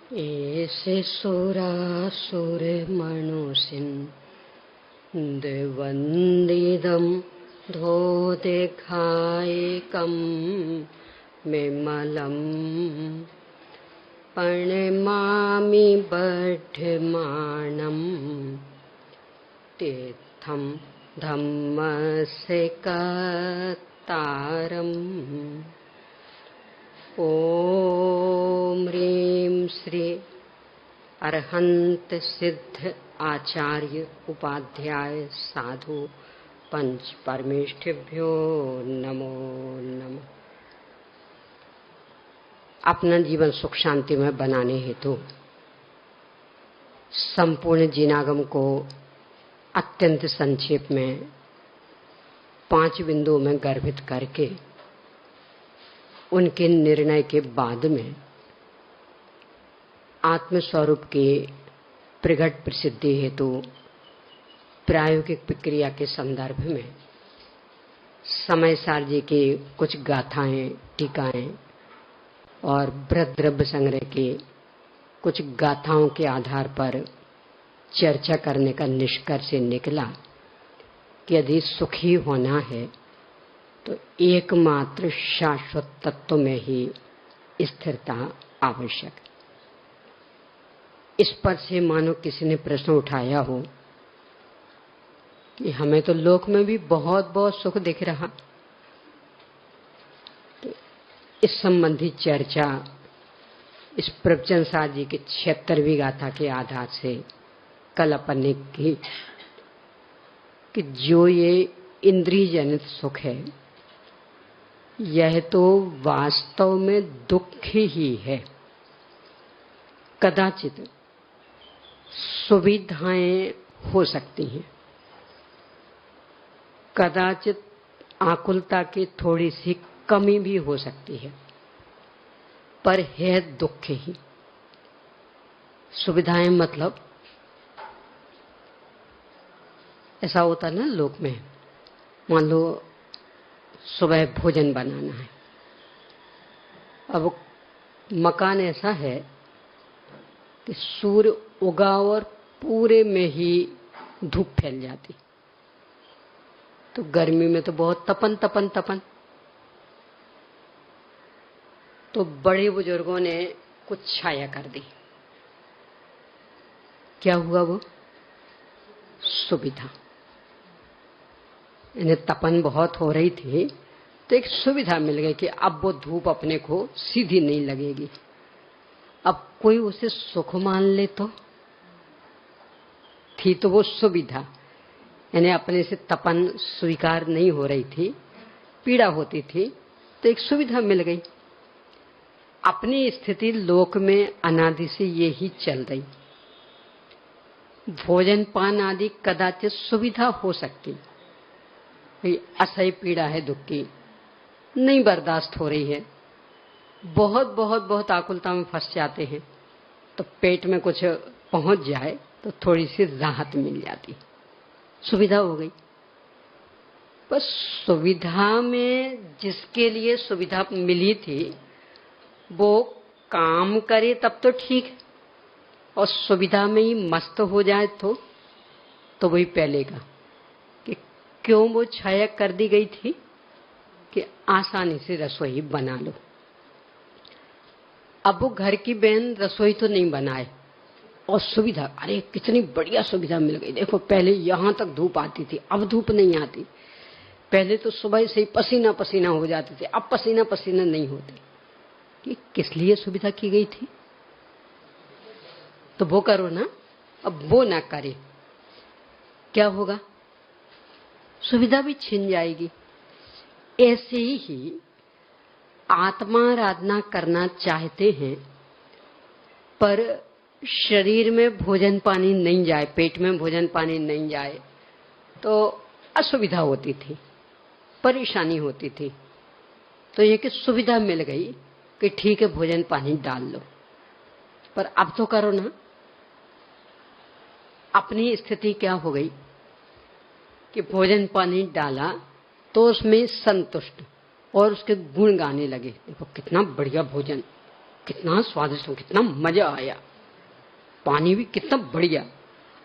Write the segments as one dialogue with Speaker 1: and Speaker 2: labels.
Speaker 1: ऐसे सुरासुर मनुषिन् वन्दिदं धो देखायकं विमलं प्रणमामि बध्यमानं तीर्थं धम्मस्य कर्तारम्। ओम ह्रीं श्री अरहंत सिद्ध आचार्य उपाध्याय साधु पंच परमेष्ठिभ्यो नमो नमः। अपना जीवन सुख शांति में बनाने हेतु संपूर्ण जीनागम को अत्यंत संक्षेप में 5 बिंदुओं में गर्भित करके उनके निर्णय के बाद में आत्मस्वरूप के प्रगट प्रसिद्धि हेतु प्रायोगिक प्रक्रिया के संदर्भ में समय सार जी की कुछ गाथाएं, टीकाएं और बृहद द्रव्य संग्रह के कुछ गाथाओं के आधार पर चर्चा करने का निष्कर्ष निकला कि यदि सुखी होना है तो एकमात्र शाश्वत तत्व में ही स्थिरता आवश्यक। इस पर से मानो किसी ने प्रश्न उठाया हो कि हमें तो लोक में भी बहुत बहुत सुख दिख रहा। तो इस संबंधी चर्चा इस प्रवचन सार जी के 76वीं गाथा के आधार से कल अपन ने की कि जो ये इंद्रिय जनित सुख है यह तो वास्तव में दुख ही है। कदाचित सुविधाएं हो सकती हैं, कदाचित आकुलता की थोड़ी सी कमी भी हो सकती है, पर है दुख ही। सुविधाएं मतलब ऐसा होता ना लोक में, मान लो सुबह भोजन बनाना है। अब मकान ऐसा है कि सूर्य उगा और पूरे में ही धूप फैल जाती, तो गर्मी में तो बहुत तपन तपन तपन। तो बड़े बुजुर्गों ने कुछ छाया कर दी। क्या हुआ? वो सुविधा। इन्हें तपन बहुत हो रही थी तो एक सुविधा मिल गई कि अब वो धूप अपने को सीधी नहीं लगेगी। अब कोई उसे सुख मान ले तो थी तो वो सुविधा, यानी अपने से तपन स्वीकार नहीं हो रही थी, पीड़ा होती थी, तो एक सुविधा मिल गई। अपनी स्थिति लोक में अनादि से ये ही चल रही। भोजन पान आदि कदाचित सुविधा हो सकती, असह्य पीड़ा है, दुख की नहीं बर्दाश्त हो रही है, बहुत बहुत बहुत आकुलता में फंस जाते हैं, तो पेट में कुछ पहुंच जाए तो थोड़ी सी राहत मिल जाती, सुविधा हो गई। बस सुविधा में जिसके लिए सुविधा मिली थी वो काम करे तब तो ठीक है, और सुविधा में ही मस्त हो जाए तो वही पहले का कि क्यों वो छाया कर दी गई थी कि आसानी से रसोई बना लो। अब वो घर की बहन रसोई तो नहीं बनाए और सुविधा, अरे कितनी बढ़िया सुविधा मिल गई। देखो पहले यहां तक धूप आती थी, अब धूप नहीं आती। पहले तो सुबह से ही पसीना पसीना हो जाते थे, अब पसीना पसीना नहीं होते। कि किस लिए सुविधा की गई थी? तो वो करो ना। अब वो ना करे क्या होगा? सुविधा भी छिन जाएगी। ऐसे ही आत्माराधना करना चाहते हैं पर शरीर में भोजन पानी नहीं जाए, पेट में भोजन पानी नहीं जाए तो असुविधा होती थी, परेशानी होती थी। तो ये कि सुविधा मिल गई कि ठीक है भोजन पानी डाल लो, पर अब तो करो ना। अपनी स्थिति क्या हो गई कि भोजन पानी डाला तो उसमें संतुष्ट और उसके गुण गाने लगे। देखो कितना बढ़िया भोजन, कितना स्वादिष्ट, कितना मजा आया, पानी भी कितना बढ़िया।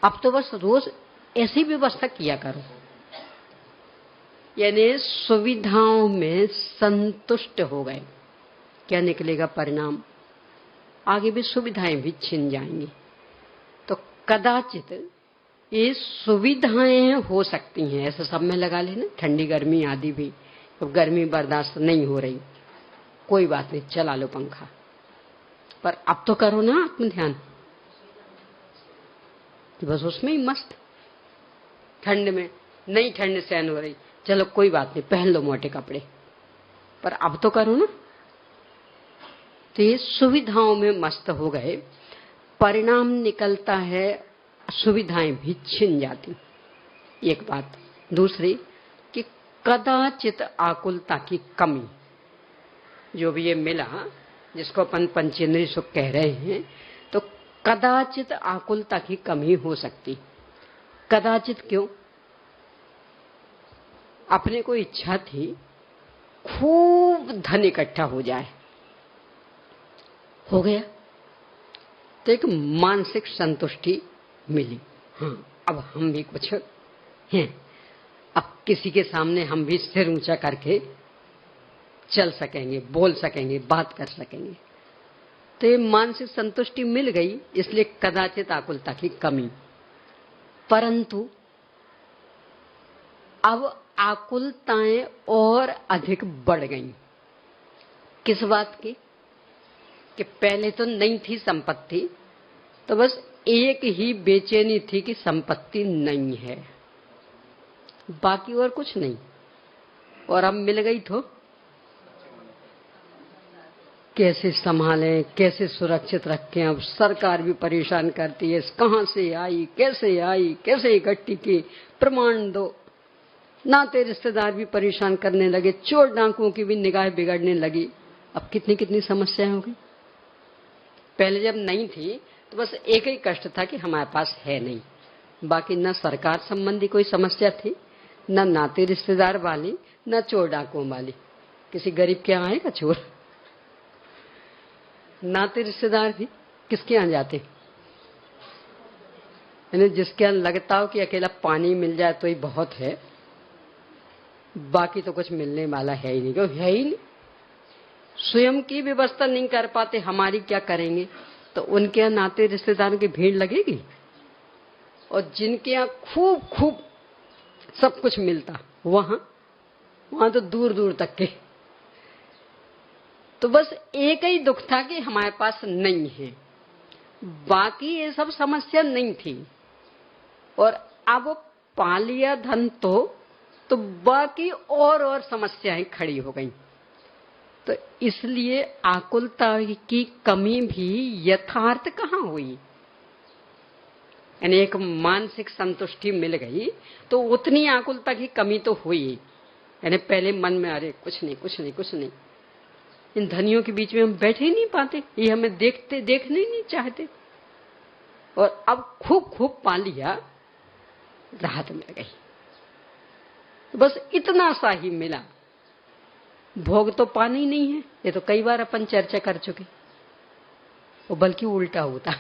Speaker 1: अब तो बस रोज ऐसी व्यवस्था किया करो, यानी सुविधाओं में संतुष्ट हो गए। क्या निकलेगा परिणाम? आगे भी सुविधाएं भी छिन जाएंगी। तो कदाचित ये सुविधाएं हो सकती हैं, ऐसा सब में लगा लेना, ठंडी गर्मी आदि भी। अब गर्मी बर्दाश्त नहीं हो रही, कोई बात नहीं, चला लो पंखा, पर अब तो करो ना आत्म ध्यान, बस उसमें ही मस्त। ठंड में नहीं, ठंड सहन हो रही, चलो कोई बात नहीं, पहन लो मोटे कपड़े, पर अब तो करो ना। तो ये सुविधाओं में मस्त हो गए, परिणाम निकलता है सुविधाएं भी छिन जाती, एक बात। दूसरी कि कदाचित आकुलता की कमी, जो भी ये मिला जिसको अपन पंचेंद्रिय सुख कह रहे हैं, तो कदाचित आकुलता की कमी हो सकती। कदाचित क्यों? अपने को इच्छा थी खूब धन इकट्ठा हो जाए, हो गया, तो एक मानसिक संतुष्टि मिली। हाँ, अब हम भी कुछ हैं, अब किसी के सामने हम भी सिर ऊंचा करके चल सकेंगे, बोल सकेंगे, बात कर सकेंगे। तो ये मानसिक संतुष्टि मिल गई, इसलिए कदाचित आकुलता की कमी। परंतु अब आकुलताएं और अधिक बढ़ गई। किस बात की? कि पहले तो नहीं थी संपत्ति, तो बस एक ही बेचैनी थी कि संपत्ति नहीं है, बाकी और कुछ नहीं। और अब मिल गई तो कैसे संभालें, कैसे सुरक्षित रखें। अब सरकार भी परेशान करती है, कहां से आई, कैसे इकट्ठी की, प्रमाण दो। नाते रिश्तेदार भी परेशान करने लगे, चोर डाकुओं की भी निगाह बिगड़ने लगी। अब कितनी कितनी समस्याएं हो गई। पहले जब नहीं थी तो बस एक ही कष्ट था कि हमारे पास है नहीं, बाकी न सरकार संबंधी कोई समस्या थी, न नाते रिश्तेदार वाली, न चोर डाकुओं वाली। किसी गरीब के यहाँ आएगा चोर? नाते रिश्तेदार भी किसके यहाँ जाते? यानी जिसके यहाँ लगता हो कि अकेला पानी मिल जाए तो ही बहुत है, बाकी तो कुछ मिलने वाला है ही नहीं, क्यों है ही नहीं। स्वयं की व्यवस्था नहीं कर पाते, हमारी क्या करेंगे? तो उनके यहाँ नाते रिश्तेदारों की भीड़ लगेगी। और जिनके यहाँ खूब खूब सब कुछ मिलता, वहां तो दूर दूर तक के। तो बस एक ही दुख था कि हमारे पास नहीं है, बाकी ये सब समस्या नहीं थी। और अब पा लिया धन तो बाकी और समस्याएं खड़ी हो गई। तो इसलिए आकुलता की कमी भी यथार्थ कहाँ हुई। यानी एक मानसिक संतुष्टि मिल गई तो उतनी आकुलता की कमी तो हुई। यानी पहले मन में अरे कुछ नहीं, इन धनियों के बीच में हम बैठे ही नहीं पाते, ये हमें देखने ही नहीं चाहते। और अब खूब पा लिया, राहत मिल गई। तो बस इतना सा ही मिला, भोग तो पाना ही नहीं है। ये तो कई बार अपन चर्चा कर चुके। और बल्कि उल्टा होता,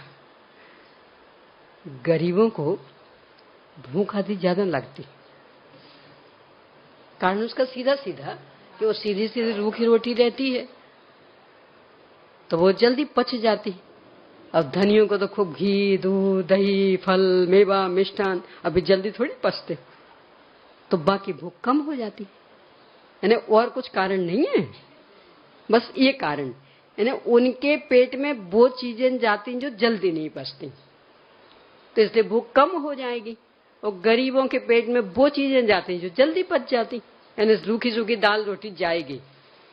Speaker 1: गरीबों को भूख आदि ज्यादा लगती। कारण उसका सीधा कि वो सीधी रूखी रोटी रहती है तो वो जल्दी पच जाती। अब धनियों को तो खूब घी, दूध, दही, फल, मेवा, मिष्ठान अभी जल्दी थोड़ी पचते, तो बाकी भूख कम हो जाती। यानी और कुछ कारण नहीं है, बस ये कारण। यानी उनके पेट में वो चीजें जाती जो जल्दी नहीं पचती, तो इसलिए भूख कम हो जाएगी। और गरीबों के पेट में वो चीजें जाती जो जल्दी पच जाती। यानी रूखी सूखी दाल रोटी जाएगी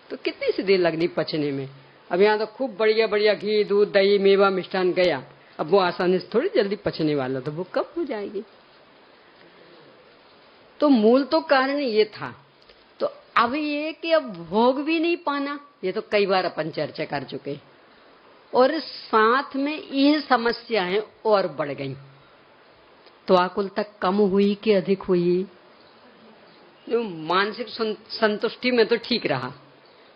Speaker 1: तो कितनी सी देर लगनी पचने में। अब यहाँ तो खूब बढ़िया घी, दूध, दही, मेवा, मिष्ठान गया, अब वो आसानी से थोड़ी जल्दी पचने वाला, तो भूख कम हो जाएगी। तो मूल तो कारण ये था। तो अब ये कि अब भोग भी नहीं पाना, ये तो कई बार अपन चर्चा कर चुके। और साथ में ये समस्याएं और बढ़ गई। तो आकुलता कम हुई कि अधिक हुई? मानसिक संतुष्टि में तो ठीक रहा,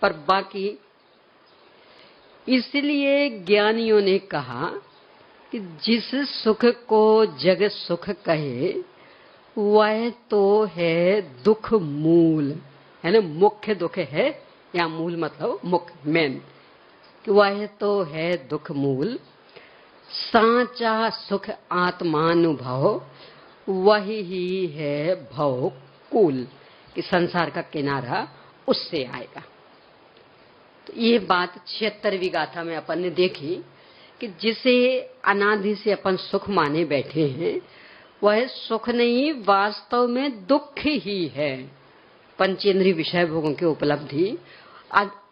Speaker 1: पर बाकी इसलिए ज्ञानियों ने कहा कि जिस सुख को जग सुख कहे वह तो है दुख मूल, है ना। मुख्य दुख है, या मूल मतलब मुख्य, मेन, वह तो है दुख मूल। सांचा सुख आत्मानुभव वही ही है भव कूल, कि संसार का किनारा उससे आएगा। तो ये बात 76वीं गाथा में अपन ने देखी कि जिसे अनादि से अपन सुख माने बैठे हैं वह सुख नहीं, वास्तव में दुख ही है। पंचेंद्रिय विषय भोगों की उपलब्धि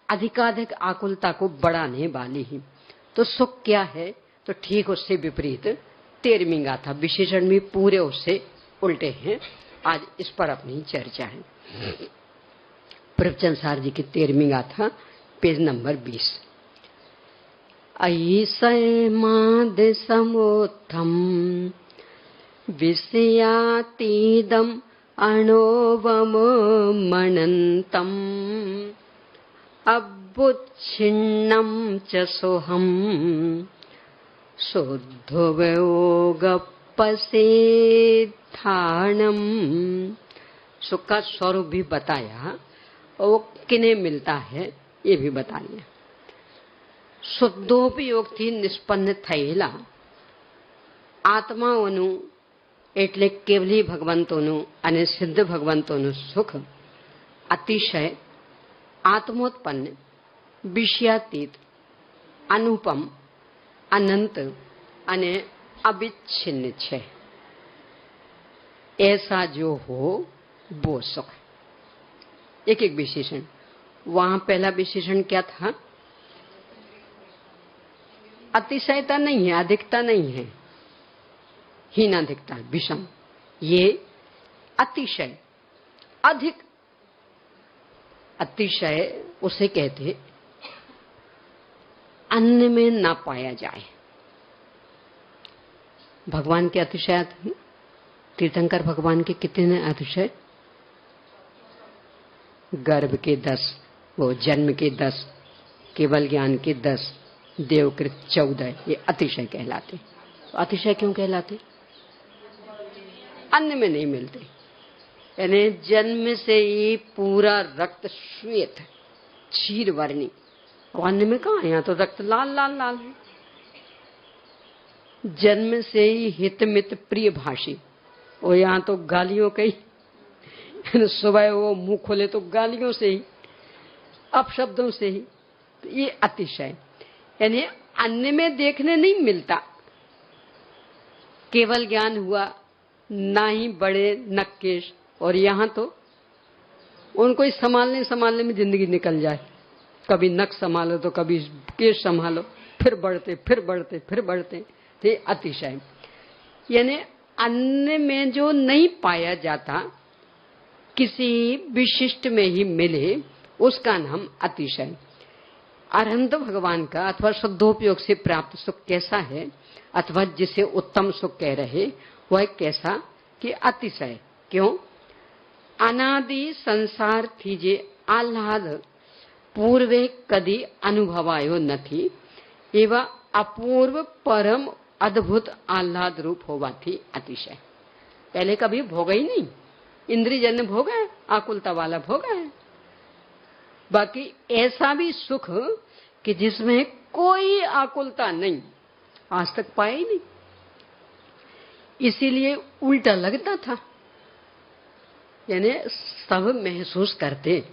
Speaker 1: अधिकाधिक आकुलता को बढ़ाने वाली ही। तो सुख क्या है? तो ठीक उससे विपरीत 13वीं गाथा विशेषण में पूरे उससे उल्टे हैं। आज इस पर अपनी चर्चा है। प्रभुचंद सार जी की 13वीं गाथा, पेज नंबर 20। ऐसमाद समोत्थम विषयातीदम अणोवम मनंतम अबुच्छिन्नम च सोहम शुद्धोपसेधानम। सुख का स्वरूप भी बताया और वो किन्हें मिलता है ये भी बता दिया। શુદ્ધોપયોગ થી નિષ્પન્ન થયેલા આત્માઓનું એટલે કેવલી ભગવંતોનું અને સિદ્ધ ભગવંતોનું સુખ અતિશય આત્મોત્પન્ન, વિષયાતીત, અનુપમ, અનંત અને અવિચ્છિન્ન છે। ऐसा जो हो वो सुख। एक एक विशेषण। वहां पहला विशेषण क्या था? अतिशयता नहीं है, अधिकता नहीं है, हीनाधिकता, विषम। ये अतिशय, अधिक। अतिशय उसे कहते अन्न में ना पाया जाए। भगवान के अतिशय, तीर्थंकर भगवान के कितने अतिशय? गर्भ के 10, वो जन्म के 10, केवल ज्ञान के 10, देवकृत 14, ये अतिशय कहलाते। तो अतिशय क्यों कहलाते? अन्न में नहीं मिलते। यानी जन्म से ही पूरा रक्त श्वेत क्षीर वर्णी, और अन्न में कहाँ? यहाँ तो रक्त लाल लाल लाल है। जन्म से ही हित मित प्रिय भाषी, और यहाँ तो गालियों के ही। सुबह वो मुंह खोले तो गालियों से ही, अपशब्दों से ही। तो ये अतिशय, यानी अन्य में देखने नहीं मिलता। केवल ज्ञान हुआ, ना ही बड़े नक्केश, और यहाँ तो उनको ही संभालने में जिंदगी निकल जाए। कभी नक संभालो तो कभी केश संभालो, फिर बढ़ते फिर बढ़ते फिर बढ़ते। तो अतिशय यानी अन्य में जो नहीं पाया जाता, किसी विशिष्ट में ही मिले, उसका नाम अतिशय। अरहंत भगवान का अथवा शुद्धोपयोग से प्राप्त सुख कैसा है, अथवा जिसे उत्तम सुख कह रहे, वह कैसा कि अतिशय। क्यों? अनादि संसार थी जे आह्लाद पूर्वे कदी अनुभवायो નથી, એવા अपूर्व परम अद्भुत आह्लाद रूप होवा थी अतिशय। पहले कभी भोगा ही नहीं, इंद्रियजन्य भोगा है, आकुलता वाला भोगा है। बाकी ऐसा भी सुख कि जिसमें कोई आकुलता नहीं, आज तक पाया ही नहीं। इसीलिए उल्टा लगता था। यानी सब महसूस करते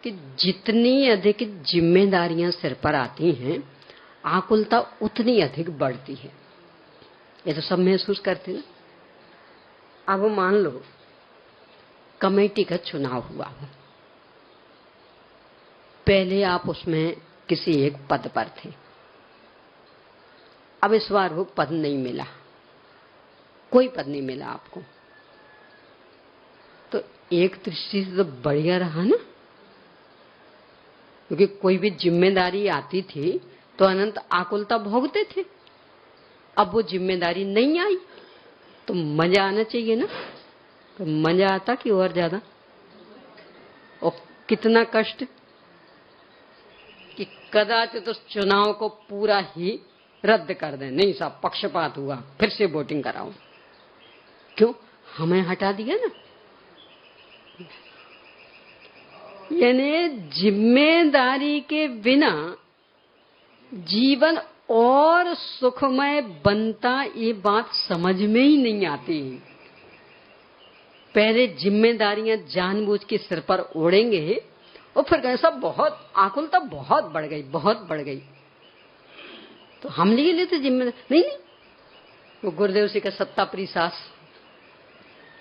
Speaker 1: कि जितनी अधिक जिम्मेदारियां सिर पर आती हैं, आकुलता उतनी अधिक बढ़ती है। ये तो सब महसूस करते ना। अब मान लो कमेटी का चुनाव हुआ हो, पहले आप उसमें किसी एक पद पर थे, अब इस बार वो पद नहीं मिला, कोई पद नहीं मिला आपको, तो एक दृष्टि से तो बढ़िया रहा ना, क्योंकि कोई भी जिम्मेदारी आती थी तो अनंत आकुलता भोगते थे। अब वो जिम्मेदारी नहीं आई तो मजा आना चाहिए ना, तो मजा आता कि और ज्यादा, और कितना कष्ट। कि कदाचित उस चुनाव को पूरा ही रद्द कर दें। नहीं साहब, पक्षपात हुआ, फिर से वोटिंग कराओ। क्यों? हमें हटा दिया ना। यानी जिम्मेदारी के बिना जीवन और सुखमय बनता, ये बात समझ में ही नहीं आती। पहले जिम्मेदारियां जानबूझ के सिर पर ओढ़ेंगे और फिर कैसा बहुत आकुलता बहुत बढ़ गई, बहुत बढ़ गई। तो हम ले लेते जिम्मेदारी। नहीं, वो गुरुदेव जी का सत्ताप्रिय सास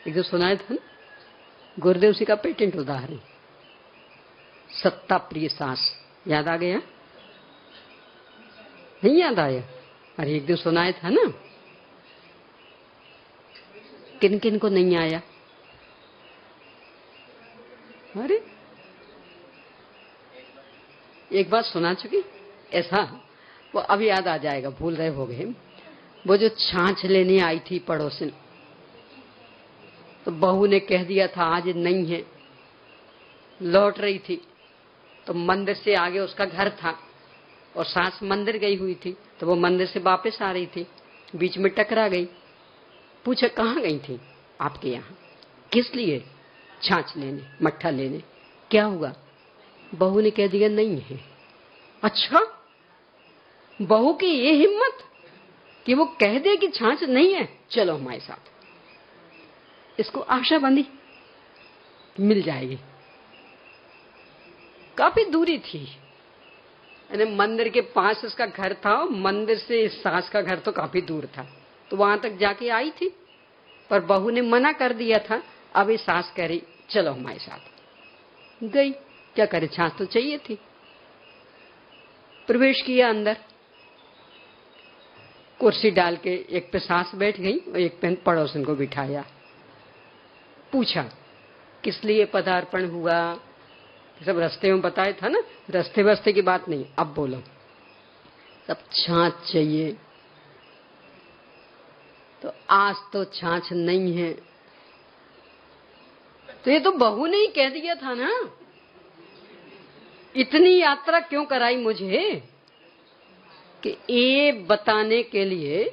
Speaker 1: एक जो सुनाया था ना, गुरुदेव जी का पेटेंट उदाहरण, सत्ताप्रिय सास। याद आ गया? नहीं याद आया? अरे एक दिन सुनाया था ना। किन किन को नहीं आया? अरे एक बात सुना चुकी ऐसा, वो अब याद आ जाएगा, भूल रहे हो गए। वो जो छाछ लेने आई थी पड़ोसन, तो बहू ने कह दिया था आज नहीं है। लौट रही थी तो मंदिर से आगे उसका घर था और सास मंदिर गई हुई थी, तो वो मंदिर से वापस आ रही थी, बीच में टकरा गई। पूछा कहाँ गई थी? आपके यहाँ। किस लिए? छाछ लेने, मट्ठा लेने। क्या हुआ? बहू ने कह दिया नहीं है। अच्छा, बहू की ये हिम्मत कि वो कह दे कि छाछ नहीं है, चलो हमारे साथ। इसको आशा बंधी मिल जाएगी। काफी दूरी थी, यानी मंदिर के पास उसका घर था, मंदिर से सास का घर तो काफी दूर था, तो वहां तक जाके आई थी, पर बहू ने मना कर दिया था। अब ये सास कह रही चलो हमारे साथ। गई, क्या करे, छाछ तो चाहिए थी। प्रवेश किया अंदर, कुर्सी डाल के एक पे सास बैठ गई और एक पे पड़ोसन को बिठाया। पूछा किस लिए पदार्पण हुआ, सब रास्ते में बताया था ना, रास्ते वास्ते की बात नहीं, अब बोलो। सब छाछ चाहिए। तो आज तो छाछ नहीं है। तो ये तो बहू ने ही कह दिया था ना। इतनी यात्रा क्यों कराई मुझे कि ये बताने के लिए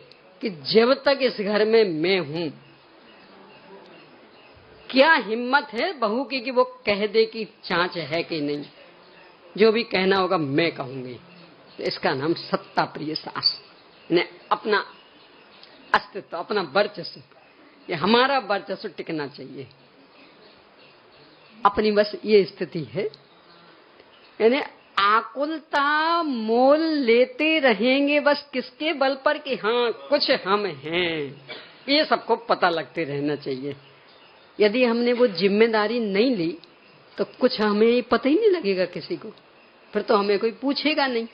Speaker 1: कि जब तक इस घर में मैं हूं, क्या हिम्मत है बहू की कि वो कह दे कि छाछ है कि नहीं। जो भी कहना होगा मैं कहूंगी। तो इसका नाम सत्ताप्रिय सास ने अपना अस्तित्व, अपना वर्चस्व, ये हमारा वर्चस्व टिकना चाहिए। अपनी बस ये स्थिति है, यानी आकुलता मोल लेते रहेंगे बस किसके बल पर कि हाँ कुछ हम हैं, ये सबको पता लगते रहना चाहिए। यदि हमने वो जिम्मेदारी नहीं ली तो कुछ हमें पता ही नहीं लगेगा किसी को, फिर तो हमें कोई पूछेगा नहीं।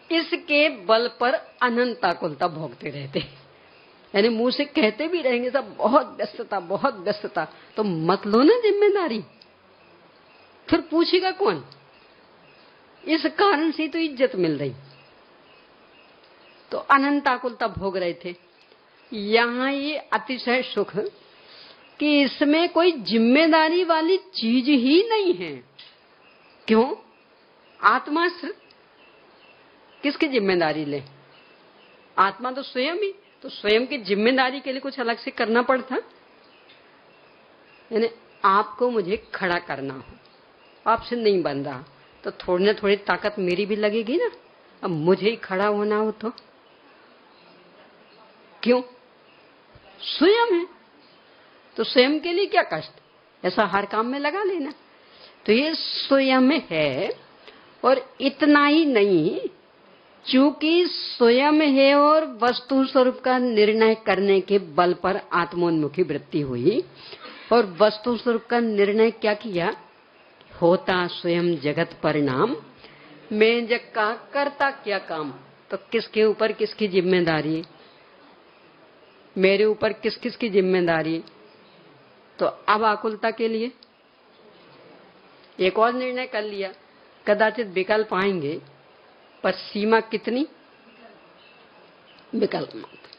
Speaker 1: इसके बल पर अनंत आकुलता भोगते रहते, यानी मुंह से कहते भी रहेंगे सब बहुत व्यस्तता बहुत व्यस्तता, तो मत लो ना जिम्मेदारी, फिर पूछेगा कौन। इस कारण से तो इज्जत मिल रही, तो अनंत आकुलता भोग रहे थे। यहां ये अतिशय सुख कि इसमें कोई जिम्मेदारी वाली चीज ही नहीं है। क्यों? आत्मा किसकी जिम्मेदारी ले? आत्मा तो स्वयं ही, तो स्वयं की जिम्मेदारी के लिए कुछ अलग से करना पड़ता। यानी आपको मुझे खड़ा करना हो, आपसे नहीं बन रहा, तो थोड़ी ना थोड़ी ताकत मेरी भी लगेगी ना। अब मुझे ही खड़ा होना हो तो क्यों? स्वयं है तो स्वयं के लिए क्या कष्ट, ऐसा हर काम में लगा लेना। तो ये स्वयं है, और इतना ही नहीं, चूंकि स्वयं है और वस्तु स्वरूप का निर्णय करने के बल पर आत्मोन्मुखी वृत्ति हुई, और वस्तु स्वरूप का निर्णय क्या किया, होता स्वयं जगत परिणाम, मैं जग का करता क्या काम। तो किसके ऊपर किसकी जिम्मेदारी, मेरे ऊपर किस किस की जिम्मेदारी। तो अब आकुलता के लिए एक और निर्णय कर लिया, कदाचित विकल्प आएंगे, पर सीमा कितनी, विकल्प मत,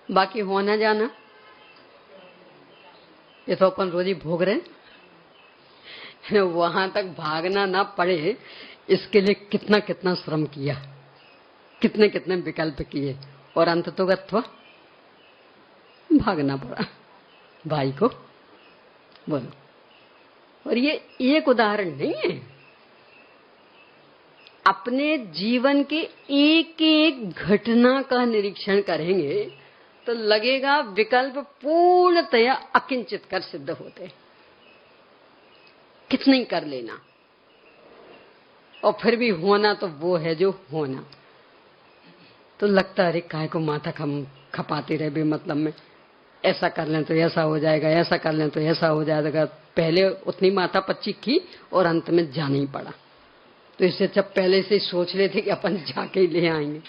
Speaker 1: बाकी होना जाना ये तो अपन रोज ही भोग रहे हैं। वहां तक भागना ना पड़े, इसके लिए कितना कितना श्रम किया, कितने कितने विकल्प किए, और अंततोगत्वा भागना पड़ा भाई को। बोलो, और ये एक उदाहरण नहीं है, अपने जीवन के एक एक घटना का निरीक्षण करेंगे तो लगेगा विकल्प पूर्णतया अकिंचित कर सिद्ध होते। कितना ही कर लेना, और फिर भी होना तो वो है जो होना। तो लगता है अरे काहे को माथा खपाते रहे बेमतलब में, ऐसा कर लें तो ऐसा हो जाएगा, ऐसा कर लें तो ऐसा हो जाएगा। पहले उतनी माथा पच्ची की और अंत में जाना ही पड़ा। तो इससे जब पहले से सोच रहे थे कि अपन जाके ही ले आएंगे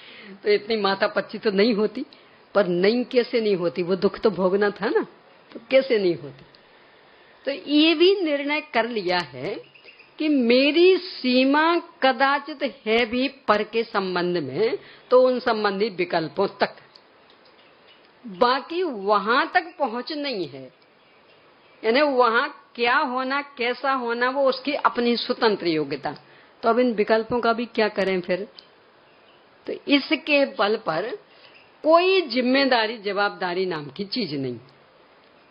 Speaker 1: तो इतनी माथा पच्ची तो नहीं होती। पर नहीं कैसे नहीं होती, वो दुख तो भोगना था ना, तो कैसे नहीं होती। तो ये भी निर्णय कर लिया है कि मेरी सीमा कदाचित है भी पर के संबंध में, तो उन संबंधी विकल्पों तक, बाकी वहां तक पहुंच नहीं है। यानी वहां क्या होना कैसा होना वो उसकी अपनी स्वतंत्र योग्यता। तो अब इन विकल्पों का भी क्या करें फिर। तो इसके बल पर कोई जिम्मेदारी जवाबदारी नाम की चीज नहीं।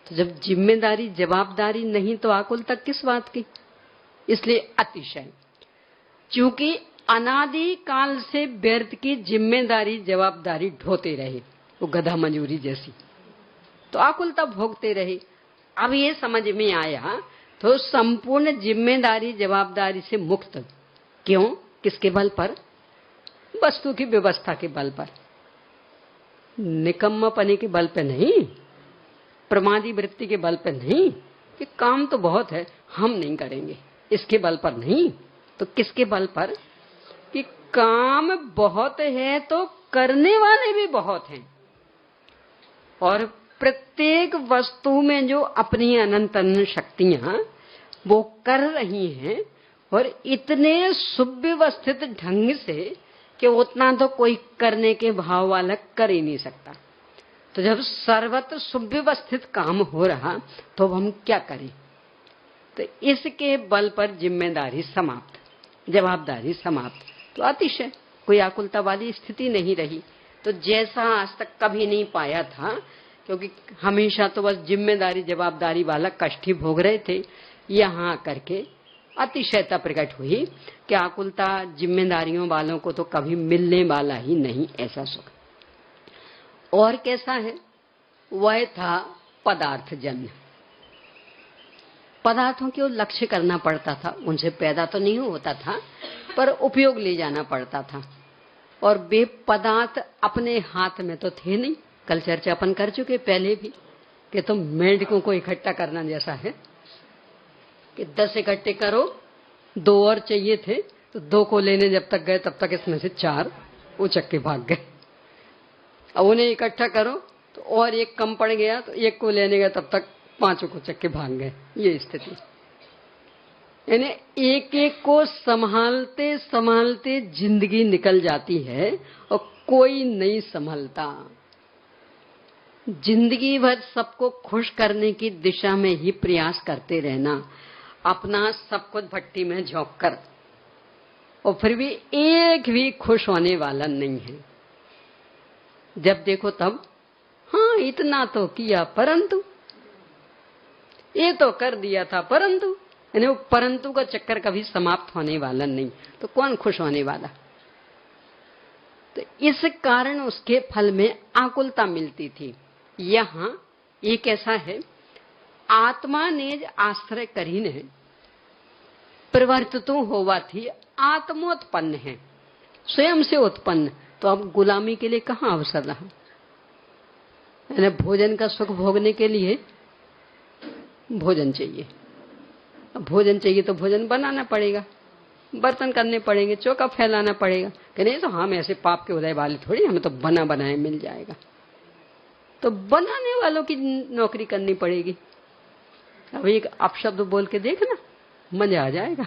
Speaker 1: तो जब जिम्मेदारी जवाबदारी नहीं तो आकुल तक किस बात की। इसलिए अतिशय, चूंकि अनादि काल से व्यर्थ की जिम्मेदारी जवाबदारी ढोते रहे, वो गधा मंजूरी जैसी, तो आकुलता भोगते रहे। अब ये समझ में आया तो संपूर्ण जिम्मेदारी जवाबदारी से मुक्त। क्यों, किसके बल पर, वस्तु की व्यवस्था के बल पर, निकम्मापने के बल पर नहीं, प्रमादी वृत्ति के बल पर नहीं कि काम तो बहुत है हम नहीं करेंगे, इसके बल पर नहीं। तो किसके बल पर कि काम बहुत है तो करने वाले भी बहुत हैं, और प्रत्येक वस्तु में जो अपनी अनंत अनंत शक्तियां वो कर रही हैं, और इतने सुव्यवस्थित ढंग से कि उतना तो कोई करने के भाव वाला कर ही नहीं सकता। तो जब सर्वत्र सुव्यवस्थित काम हो रहा तो अब हम क्या करें। तो इसके बल पर जिम्मेदारी समाप्त, जवाबदारी समाप्त। तो अतिशय कोई आकुलता वाली स्थिति नहीं रही। तो जैसा आज तक कभी नहीं पाया था, क्योंकि हमेशा तो बस जिम्मेदारी जवाबदारी वाला कष्ट ही भोग रहे थे, यहाँ करके अतिशयता प्रकट हुई कि आकुलता जिम्मेदारियों वालों को तो कभी मिलने वाला ही नहीं ऐसा सुख। और कैसा है, वह था पदार्थ जन्य। पदार्थों को लक्ष्य करना पड़ता था, उनसे पैदा तो नहीं होता था पर उपयोग ले जाना पड़ता था। और वे पदार्थ अपने हाथ में तो थे नहीं। कल चर्चा अपन कर चुके पहले भी कि तुम मेंढकों को इकट्ठा करना जैसा है कि 10 इकट्ठे करो, 2 और चाहिए थे तो 2 को लेने जब तक गए तब तक इसमें से 4 उचक के भाग गए। अब उन्हें इकट्ठा करो तो और 1 कम पड़ गया तो 1 को लेने गए तब तक 5 को उचक के भाग गए। ये स्थिति, यानी एक एक को संभालते संभालते जिंदगी निकल जाती है और कोई नहीं संभलता। जिंदगी भर सबको खुश करने की दिशा में ही प्रयास करते रहना, अपना सब कुछ भट्टी में झोंक कर, और फिर भी एक भी खुश होने वाला नहीं है। जब देखो तब हाँ इतना तो किया परंतु, ये तो कर दिया था परंतु, यानी वो परंतु का चक्कर कभी समाप्त होने वाला नहीं। तो कौन खुश होने वाला। तो इस कारण उसके फल में आकुलता मिलती थी। यहाँ एक ऐसा है, आत्मा ने आश्रय करीने प्रवर्तितों होवा थी, आत्मोत्पन्न है, स्वयं से उत्पन्न। तो अब गुलामी के लिए कहाँ अवसर रहा। यानी भोजन का सुख भोगने के लिए भोजन चाहिए। अब भोजन चाहिए तो भोजन बनाना पड़ेगा, बर्तन करने पड़ेंगे, चौका फैलाना पड़ेगा। कि नहीं तो हम ऐसे पाप के उदय वाले थोड़ी, हमें तो बना बनाए मिल जाएगा। तो बनाने वालों की नौकरी करनी पड़ेगी। अब एक अपशब्द बोल के देखना, मजा आ जाएगा।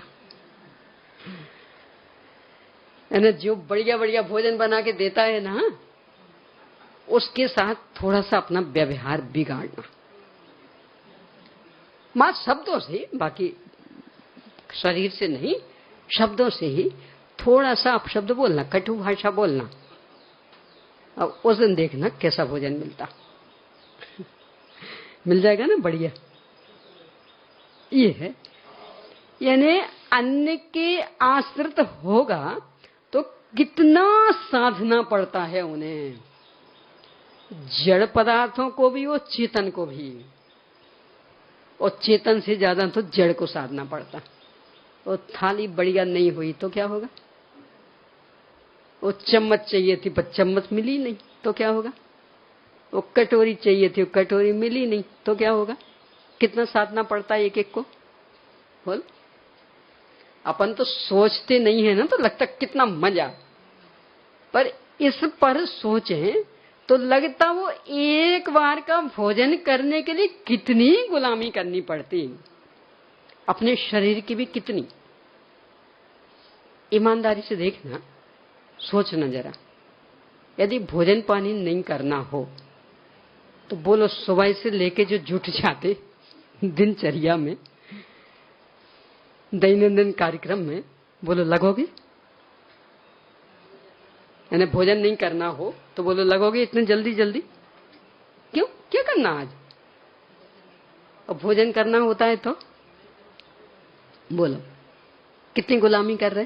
Speaker 1: यानी जो बढ़िया बढ़िया भोजन बना के देता है ना, उसके साथ थोड़ा सा अपना व्यवहार बिगाड़ना, मां शब्दों से, बाकी शरीर से नहीं, शब्दों से ही थोड़ा सा अपशब्द बोलना, कटु भाषा बोलना, अब उस दिन देखना कैसा भोजन मिलता। मिल जाएगा ना, बढ़िया। ये है, यानी अन्न के आश्रित होगा तो कितना साधना पड़ता है उन्हें, जड़ पदार्थों को भी और चेतन को भी, और चेतन से ज्यादा तो जड़ को साधना पड़ता। और थाली बढ़िया नहीं हुई तो क्या होगा? वो चम्मच चाहिए थी पर चम्मच मिली नहीं तो क्या होगा? वो कटोरी चाहिए थी, वो कटोरी मिली नहीं तो क्या होगा? कितना साधना पड़ता है एक एक को, बोल। अपन तो सोचते नहीं है ना, तो लगता कितना मजा, पर इस पर सोचें तो लगता वो एक बार का भोजन करने के लिए कितनी गुलामी करनी पड़ती, अपने शरीर की भी कितनी। ईमानदारी से देखना, सोचना जरा, यदि भोजन पानी नहीं करना हो तो बोलो सुबह से लेके जो जुट जाते दिनचर्या में, दैनंदिन कार्यक्रम में, बोलो लगोगे? यानी भोजन नहीं करना हो तो बोलो लगोगे इतने जल्दी जल्दी? क्यों, क्या करना आज? और भोजन करना होता है तो बोलो कितनी गुलामी कर रहे?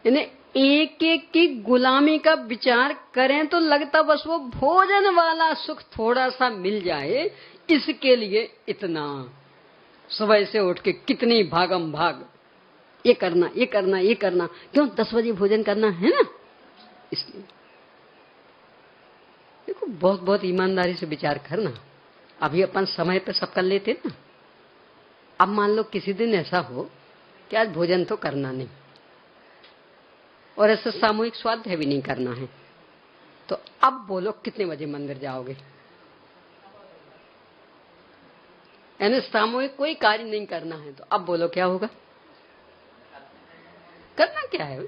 Speaker 1: यानी एक एक की गुलामी का विचार करें तो लगता बस वो भोजन वाला सुख थोड़ा सा मिल जाए, इसके लिए इतना सुबह से उठ के कितनी भागम भाग, ये करना ये करना ये करना। क्यों? 10 बजे भोजन करना है ना, इसलिए। देखो, बहुत बहुत ईमानदारी से विचार करना। अभी अपन समय पे सब कर लेते ना, अब मान लो किसी दिन ऐसा हो कि आज भोजन तो करना नहीं, और ऐसा सामूहिक स्वाध्याय भी नहीं करना है, तो अब बोलो कितने बजे मंदिर जाओगे? यानी सामूहिक कोई कार्य नहीं करना है, तो अब बोलो क्या होगा? करना क्या है?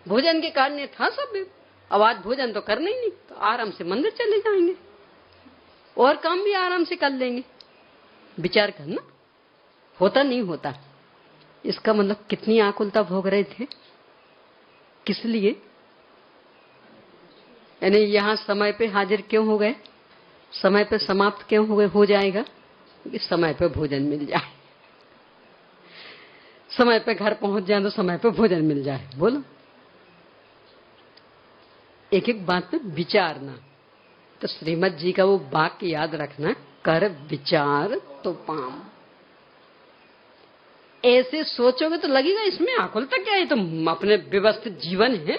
Speaker 1: भोजन के कार्य था सब, अब आज भोजन तो करना ही नहीं, तो आराम से मंदिर चले जाएंगे और काम भी आराम से कर लेंगे। विचार करना, होता नहीं होता। इसका मतलब कितनी आकुलता भोग रहे थे, किस लिए? यानी यहां समय पे हाजिर क्यों हो गए, समय पे समाप्त क्यों हो गए? हो जाएगा कि समय पे भोजन मिल जाए, समय पे घर पहुंच जाए तो समय पे भोजन मिल जाए। बोलो, एक एक बात पे विचारना। तो श्रीमद जी का वो वाक्य याद रखना, कर विचार तो पाम। ऐसे सोचोगे तो लगेगा इसमें आकुलता क्या है, तो अपने व्यवस्थित जीवन है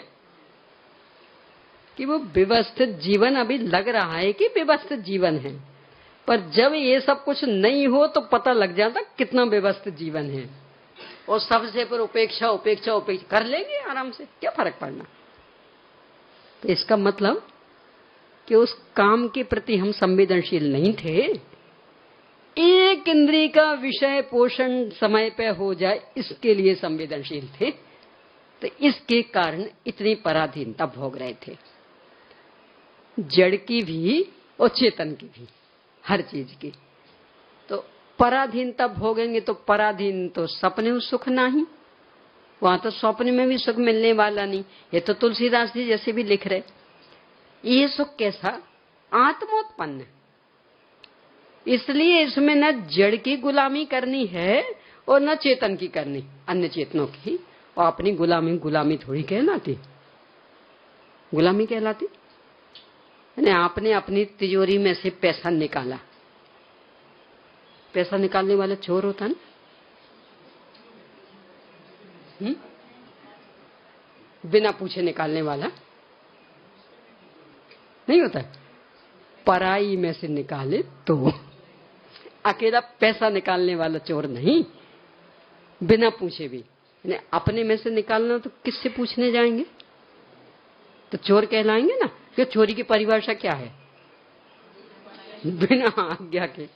Speaker 1: कि वो व्यवस्थित जीवन अभी लग रहा है कि व्यवस्थित जीवन है, पर जब ये सब कुछ नहीं हो तो पता लग जाता कितना व्यवस्थित जीवन है। और सबसे पर उपेक्षा उपेक्षा उपेक्षा कर लेंगे आराम से, क्या फर्क पड़ना। तो इसका मतलब कि उस काम के प्रति हम संवेदनशील नहीं थे। एक इंद्रिय का विषय पोषण समय पे हो जाए इसके लिए संवेदनशील थे, तो इसके कारण इतनी पराधीनता भोग रहे थे, जड़ की भी और चेतन की भी, हर चीज की। तो पराधीनता भोगेंगे तो पराधीन तो सपने में सुख नहीं, वहां तो स्वप्न में भी सुख मिलने वाला नहीं। ये तो तुलसीदास जी जैसे भी लिख रहे, ये सुख कैसा? आत्मोत्पन्न। इसलिए इसमें न जड़ की गुलामी करनी है और न चेतन की करनी, अन्य चेतनों की। और अपनी गुलामी गुलामी थोड़ी कहलाती, गुलामी कहलाती। यानी आपने अपनी तिजोरी में से पैसा निकाला, पैसा निकालने वाला चोर होता ना, बिना पूछे निकालने वाला नहीं होता। पराई में से निकाले तो, अकेला पैसा निकालने वाला चोर नहीं, बिना पूछे भी। यानी अपने में से निकालना तो किससे पूछने जाएंगे, तो चोर कहलाएंगे ना। कि चोरी की परिभाषा क्या है? बिना आज्ञा के।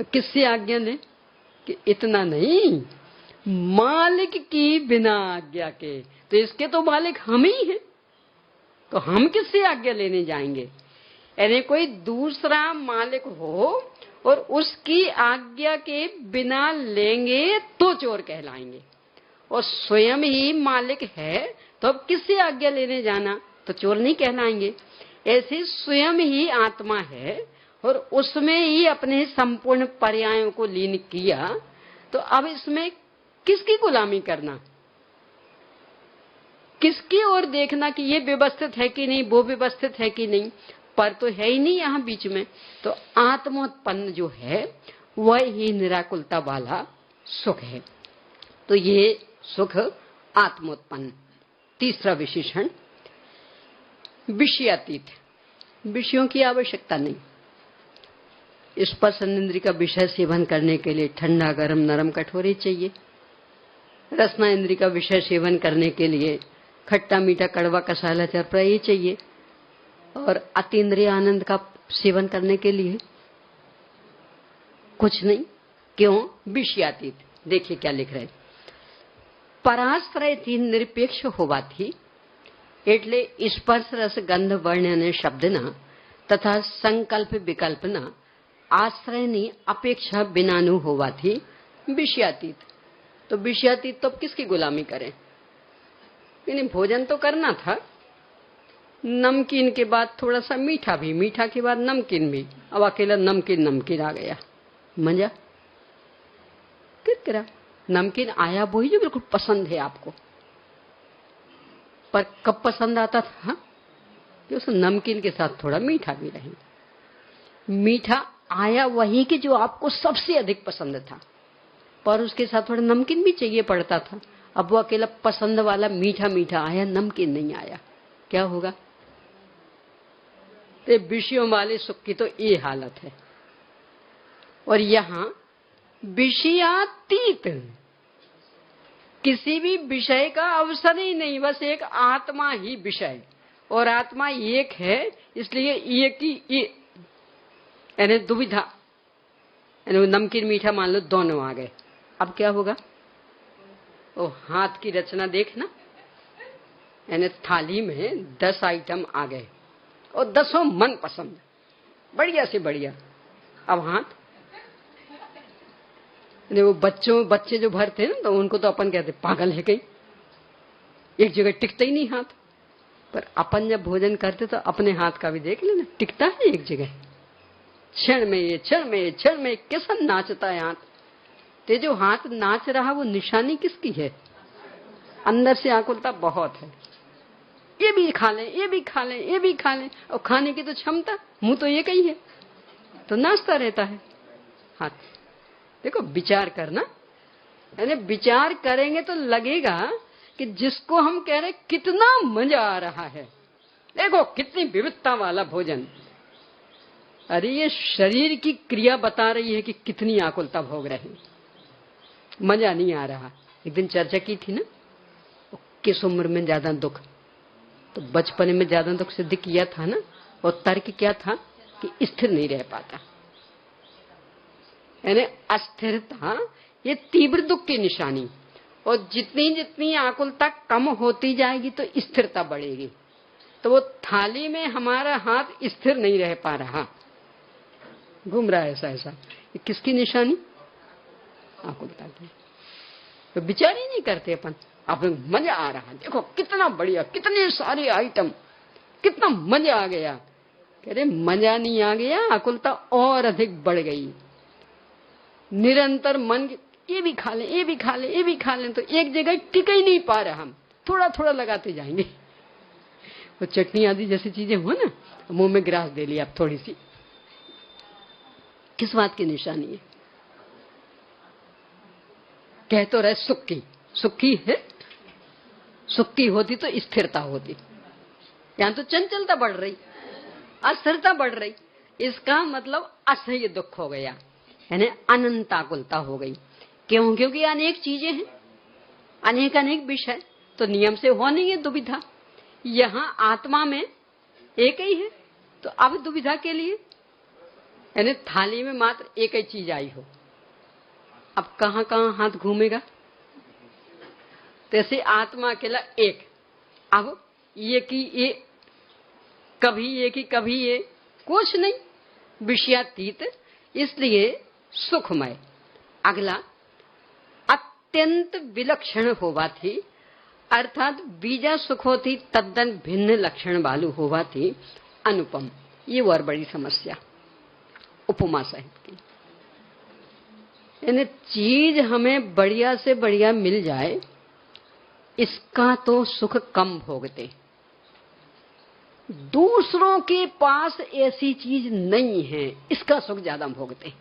Speaker 1: तो किससे आज्ञा ले? कि इतना नहीं, मालिक की बिना आज्ञा के। तो इसके तो मालिक हम ही हैं, तो हम किससे आज्ञा लेने जाएंगे? यानी कोई दूसरा मालिक हो और उसकी आज्ञा के बिना लेंगे तो चोर कहलाएंगे, और स्वयं ही मालिक है तो अब किससे आज्ञा लेने जाना, तो चोर नहीं कहलाएंगे। ऐसे स्वयं ही आत्मा है और उसमें ही अपने संपूर्ण पर्यायों को लीन किया, तो अब इसमें किसकी गुलामी करना, किसकी ओर देखना कि ये व्यवस्थित है कि नहीं, वो व्यवस्थित है कि नहीं, पर तो है ही नहीं यहाँ बीच में। तो आत्मोत्पन्न जो है वह ही निराकुलता वाला सुख है। तो ये सुख आत्मोत्पन्न। तीसरा विशेषण विषयातीत, विषयों की आवश्यकता नहीं। स्पर्श इंद्रिय का विषय सेवन करने के लिए ठंडा गरम नरम कठोर ही चाहिए। रसना इंद्रिय का विषय सेवन करने के लिए खट्टा मीठा कड़वा कसाला चरपरा ही चाहिए। और अतीन्द्रिय आनंद का सेवन करने के लिए कुछ नहीं। क्यों? विषयातीत। देखिए क्या लिख रहे, પરાશ્રયથી નિરપેક્ષ હોવાથી એટલે સ્પર્શ રસ ગંધ વર્ણ અને શબ્દના તથા સંકલ્પ વિકલ્પના આશ્રયની અપેક્ષા વિનાનું હોવાથી વિષયાતીત। तो विषयातीत तो अब किसकी गुलामी करें? यानी भोजन तो करना था, नमकीन के बाद थोड़ा सा मीठा भी, मीठा के बाद नमकीन भी, अब अकेला नमकीन नमकीन आ गया, मजा किरकिरा। नमकीन आया वही जो बिल्कुल पसंद है आपको, पर कब पसंद आता था कि उस नमकीन के साथ थोड़ा मीठा भी रहे। मीठा आया वही कि जो आपको सबसे अधिक पसंद था, पर उसके साथ थोड़ा नमकीन भी चाहिए पड़ता था। अब वो अकेला पसंद वाला मीठा मीठा आया, नमकीन नहीं आया, क्या होगा? तो विषयों वाले सुख की तो ये हालत है। और यहां विषयातीत, किसी भी विषय का अवसर ही नहीं, बस एक आत्मा ही विषय, और आत्मा एक है, इसलिए एक ही यानी दुविधा, यानी नमकीन मीठा मान लो दोनों आ गए। अब क्या होगा? वो हाथ की रचना देखना, यानी थाली में 10 आइटम आ गए और 10 मन पसंद, बढ़िया से बढ़िया। अब हाथ, वो बच्चे जो भरते हैं ना, तो उनको तो अपन कहते पागल है कहीं, एक जगह टिकता ही नहीं हाथ। पर अपन जब भोजन करते तो अपने हाथ का भी देख लेना, टिकता है एक जगह, क्षण में ये क्षण में क्षण में कैसा नाचता है हाथ। तो जो हाथ नाच रहा वो निशानी किसकी है? अंदर से आकुलता बहुत है, ये भी खा लें, ये भी खा लें, ये भी खा लें, और खाने की तो क्षमता, मुंह तो एक ही है, तो नाचता रहता है हाथ। देखो विचार करना, यानी विचार करेंगे तो लगेगा कि जिसको हम कह रहे कितना मजा आ रहा है, देखो कितनी विविधता वाला भोजन। अरे ये शरीर की क्रिया बता रही है कि कितनी आकुलता भोग रहे हैं, मजा नहीं आ रहा। एक दिन चर्चा की थी ना, किस उम्र में ज्यादा दुख, तो बचपन में ज्यादा दुख सिद्ध किया था ना, और तर्क क्या था कि स्थिर नहीं रह पाता, यानी अस्थिरता ये तीव्र दुख की निशानी। और जितनी जितनी आकुलता कम होती जाएगी तो स्थिरता बढ़ेगी। तो वो थाली में हमारा हाथ स्थिर नहीं रह पा रहा, घूम रहा है ऐसा ऐसा, ये किसकी निशानी? आकुलता की। तो विचार ही नहीं करते अपन, अब मजा आ रहा, देखो कितना बढ़िया, कितने सारे आइटम, कितना मजा आ गया। कह रहे मजा नहीं आ गया, आकुलता और अधिक बढ़ गई। निरंतर मन ये भी खा लें, ये भी खा लें, ये भी खा लें, तो एक जगह टिक ही नहीं पा रहा, हम थोड़ा थोड़ा लगाते जाएंगे। वो चटनी आदि जैसी चीजें हो ना, मुंह में ग्रास दे लिया आप थोड़ी सी, किस बात की निशानी है? कह तो रहे सुखी, सुखी है, सुखी होती तो स्थिरता होती, यहां तो चंचलता बढ़ रही, अस्थिरता बढ़ रही। इसका मतलब असह्य दुख हो गया, यानी अनंत आकुलता हो गई। क्यों? क्योंकि अनेक चीजें हैं, अनेक अनेक विषय, तो नियम से हो नहीं है दुविधा। यहां आत्मा में एक ही है, तो अब दुविधा के लिए, यानी थाली में मात्र एक ही चीज आई हो, अब कहां कहां हाथ घूमेगा? तैसे आत्मा अकेला एक, अब ये की ये, कभी ये की कभी ये, कुछ नहीं, विषयातीत, इसलिए सुखमय। अगला अत्यंत विलक्षण होवाથી अर्थात बीजा सुखोથી તદ્દન भिन्न लक्षण वालू होवाથી अनुपम। ये और बड़ी समस्या उपमा साहिब की। यानी चीज हमें बढ़िया से बढ़िया मिल जाए, इसका तो सुख कम भोगते। दूसरों के पास ऐसी चीज नहीं है, इसका सुख ज्यादा भोगते।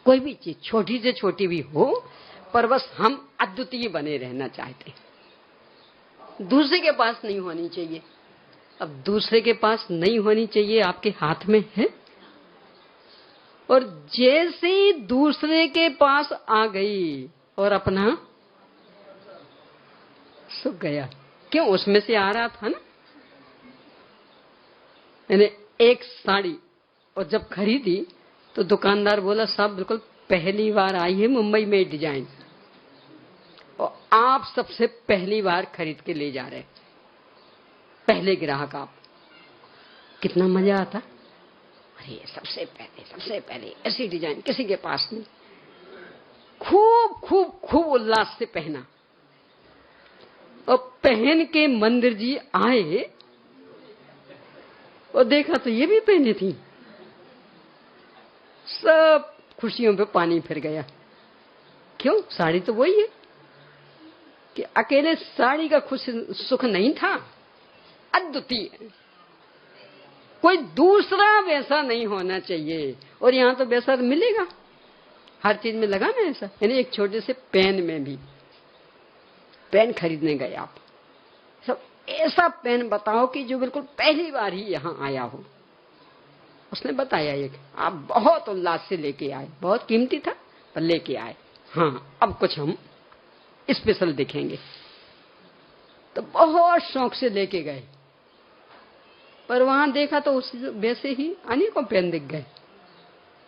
Speaker 1: कोई भी चीज छोटी से छोटी भी हो, पर बस हम अद्वितीय बने रहना चाहते। दूसरे के पास नहीं होनी चाहिए। अब दूसरे के पास नहीं होनी चाहिए, आपके हाथ में है। और जैसे ही दूसरे के पास आ गई और अपना सुख गया। क्यों? उसमें से आ रहा था ना। मैंने एक साड़ी और जब खरीदी तो दुकानदार बोला, साहब बिल्कुल पहली बार आई है मुंबई में डिजाइन, और आप सबसे पहली बार खरीद के ले जा रहे, पहले ग्राहक आप। कितना मजा आता। अरे सबसे पहले ऐसी डिजाइन किसी के पास नहीं। खूब खूब खूब उल्लास से पहना, और पहन के मंदिर जी आए और देखा तो ये भी पहनी थी। सब खुशियों पे पानी फिर गया। क्यों? साड़ी तो वही है कि अकेले साड़ी का खुश सुख नहीं था, अद्वितीय। कोई दूसरा वैसा नहीं होना चाहिए। और यहां तो वैसा मिलेगा, हर चीज में लगा ना ऐसा। यानी एक छोटे से पेन में भी, पेन खरीदने गए आप, सब ऐसा पेन बताओ कि जो बिल्कुल पहली बार ही यहां आया हो। उसने बताया एक, आप बहुत उल्लास से लेके आए, बहुत कीमती था पर लेके आए। हाँ, अब कुछ हम स्पेशल दिखेंगे। तो बहुत शौक से लेके गए, पर वहां देखा तो उस वैसे ही अनेकों पेन दिख गए।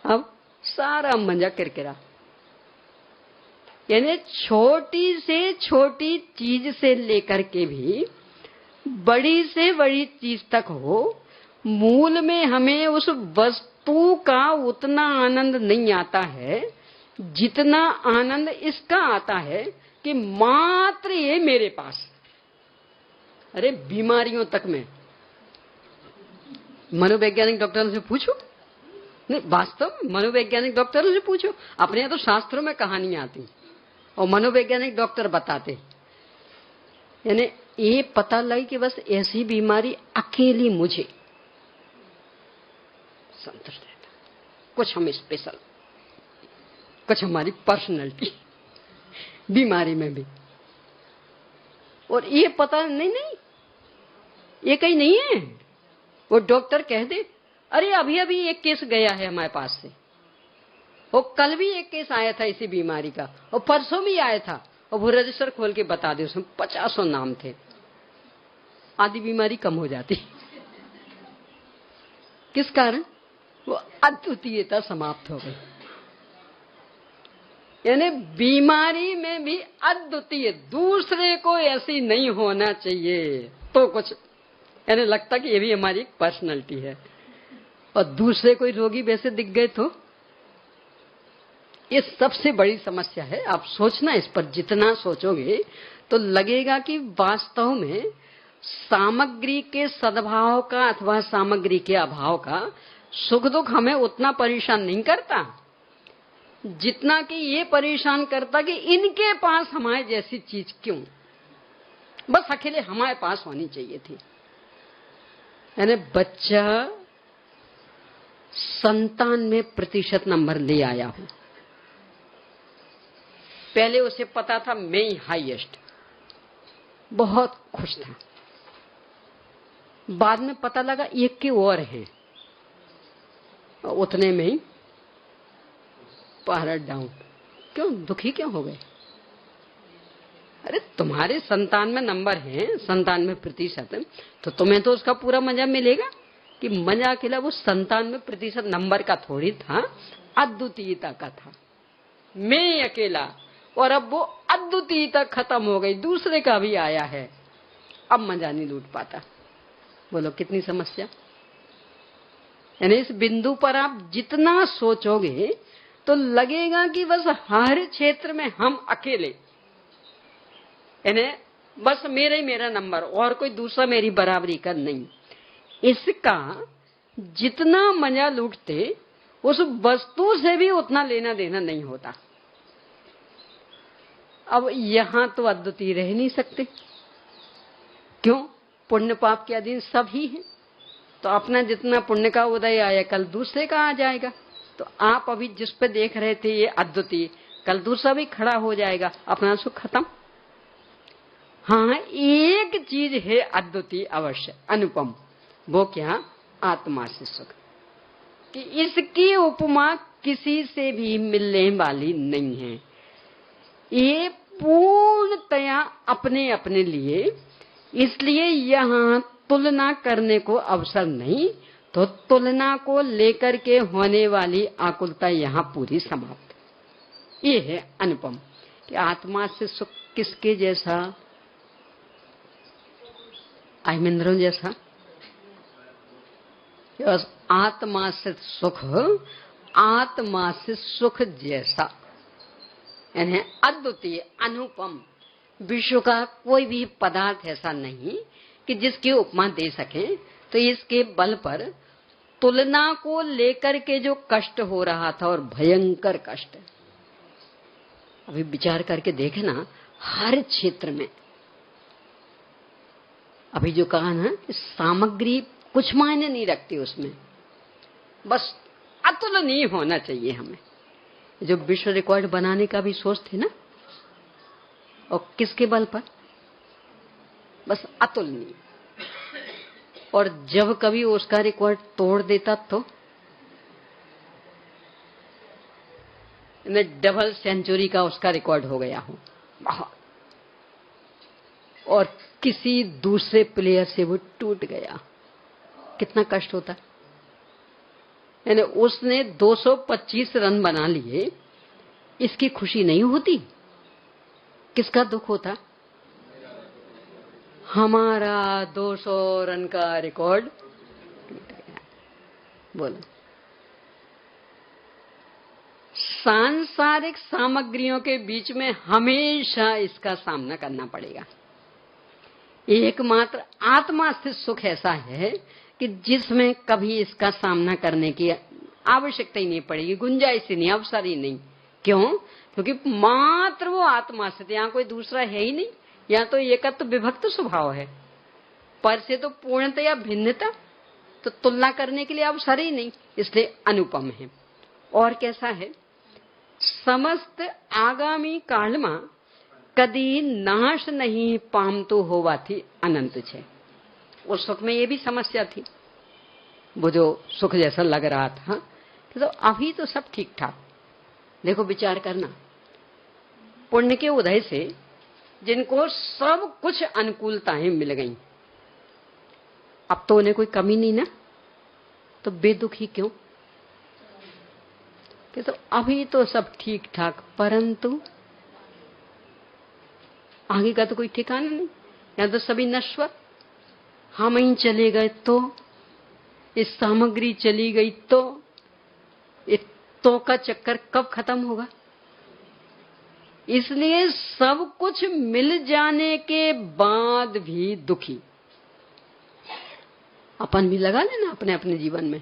Speaker 1: अब सारा मंजा किरकिरा। यानी छोटी से छोटी चीज से लेकर के भी बड़ी से बड़ी चीज तक हो, मूल में हमें उस वस्तु का उतना आनंद नहीं आता है जितना आनंद इसका आता है कि मात्र ये मेरे पास। अरे बीमारियों तक में मनोवैज्ञानिक डॉक्टरों से पूछो, नहीं वास्तव मनोवैज्ञानिक डॉक्टरों से पूछो। अपने यहाँ तो शास्त्रों में कहानियां आती और मनोवैज्ञानिक डॉक्टर बताते। यानी ये पता लगी कि बस ऐसी बीमारी अकेली मुझे संतुष्ट रहता, कुछ हम स्पेशल, कुछ हमारी पर्सनैलिटी बीमारी में भी। और ये पता नहीं ये कहीं नहीं है। वो डॉक्टर कह दे, अरे अभी अभी एक केस गया है हमारे पास से, और कल भी एक केस आया था इसी बीमारी का, और परसों भी आया था, और वो रजिस्टर खोल के बता दे, उसमें 50 नाम थे। आधी बीमारी कम हो जाती। किस कारण? वो अद्वितीयता समाप्त हो गई। यानी बीमारी में भी अद्वितीय, दूसरे को ऐसी नहीं होना चाहिए। तो कुछ यानी लगता कि ये भी हमारी एक पर्सनैलिटी है। और दूसरे कोई रोगी वैसे दिख गए तो ये सबसे बड़ी समस्या है। आप सोचना, इस पर जितना सोचोगे तो लगेगा कि वास्तव में सामग्री के सद्भाव का अथवा सामग्री के अभाव का सुख दुख हमें उतना परेशान नहीं करता जितना कि ये परेशान करता कि इनके पास हमारे जैसी चीज क्यों, बस अकेले हमारे पास होनी चाहिए थी। यानी बच्चा 97% नंबर ले आया हूं, पहले उसे पता था मैं ही हाईएस्ट, बहुत खुश था। बाद में पता लगा एक के और है, उतने में ही पायलट डाउन। क्यों दुखी क्यों हो गए? अरे तुम्हारे 97 नंबर हैं, 97%, तो तुम्हें तो उसका पूरा मजा मिलेगा। कि मजा अकेला वो 97% नंबर का थोड़ी था, अद्वितीयता का था। मैं अकेला, और अब वो अद्वितीयता खत्म हो गई, दूसरे का भी आया है, अब मजा नहीं लूट पाता। बोलो कितनी समस्या। यानी इस बिंदु पर आप जितना सोचोगे तो लगेगा कि बस हर क्षेत्र में हम अकेले, यानी बस मेरा ही मेरा नंबर, और कोई दूसरा मेरी बराबरी का नहीं। इसका जितना मजा लूटते उस वस्तु से भी उतना लेना देना नहीं होता। अब यहां तो अद्वितीय रह नहीं सकते, क्यों? पुण्य पाप के अधीन सभी हैं। तो अपना जितना पुण्य का उदय आया कल दूसरे का आ जाएगा। तो आप अभी जिस पे देख रहे थे ये अद्वितीय, कल दूसरा भी खड़ा हो जाएगा, अपना सुख खत्म। हाँ, एक चीज है अद्वितीय अवश्य, अनुपम। वो क्या? आत्मा से सुख, कि इसकी उपमा किसी से भी मिलने वाली नहीं है। ये पूर्णतया अपने अपने लिए, इसलिए यहां तुलना करने को अवसर नहीं, तो तुलना को लेकर के होने वाली आकुलता यहां पूरी समाप्त। ये है अनुपम कि आत्मा से सुख किसके जैसा? आइमेंद्रों जैसा। आत्मा से सुख, आत्मा से सुख जैसा, यानी अद्वितीय अनुपम। विश्व का कोई भी पदार्थ ऐसा नहीं कि जिसकी उपमा दे सके। तो इसके बल पर तुलना को लेकर के जो कष्ट हो रहा था, और भयंकर कष्ट, अभी विचार करके देखे ना, हर क्षेत्र में। अभी जो कहा ना, सामग्री कुछ मायने नहीं रखती उसमें, बस अतुलनीय होना चाहिए हमें। जो विश्व रिकॉर्ड बनाने का भी सोच थी ना, और किसके बल पर? बस अतुलनीय। और जब कभी उसका रिकॉर्ड तोड़ देता तो डबल सेंचुरी का उसका रिकॉर्ड हो गया हो, और किसी दूसरे प्लेयर से वो टूट गया, कितना कष्ट होता। यानी उसने 225 रन बना लिए, इसकी खुशी नहीं होती, किसका दुख होता? हमारा 200 रन का रिकॉर्ड टूट गया। बोलो, सांसारिक सामग्रियों के बीच में हमेशा इसका सामना करना पड़ेगा। एकमात्र आत्मा स्थित सुख ऐसा है कि जिसमें कभी इसका सामना करने की आवश्यकता ही नहीं पड़ेगी, गुंजाइश ही नहीं, अवसर ही नहीं। क्यों? क्योंकि मात्र वो आत्मा स्थित, यहाँ कोई दूसरा है ही नहीं। यहाँ तो एकत्व विभक्त स्वभाव है, पर से तो पूर्णतया भिन्नता, तो तुलना करने के लिए अवसर ही नहीं, इसलिए अनुपम है। और कैसा है? समस्त आगामी काल में कदी नाश नहीं पामतो होवाथी अनंत छे। उस सुख में ये भी समस्या थी, वो जो सुख जैसा लग रहा था, तो अभी तो सब ठीक ठाक। देखो विचार करना, पुण्य के उदय से जिनको सब कुछ अनुकूलताएं मिल गई, अब तो उन्हें कोई कमी नहीं ना, तो बेदुखी क्यों? कि तो अभी तो सब ठीक ठाक, परंतु आगे का तो कोई ठिकाना नहीं। यहां तो सभी नश्वर। हम ही चले गए तो, इस सामग्री चली गई तो, इस तो का चक्कर कब खत्म होगा? इसलिए सब कुछ मिल जाने के बाद भी दुखी। अपन भी लगा लेना अपने अपने जीवन में,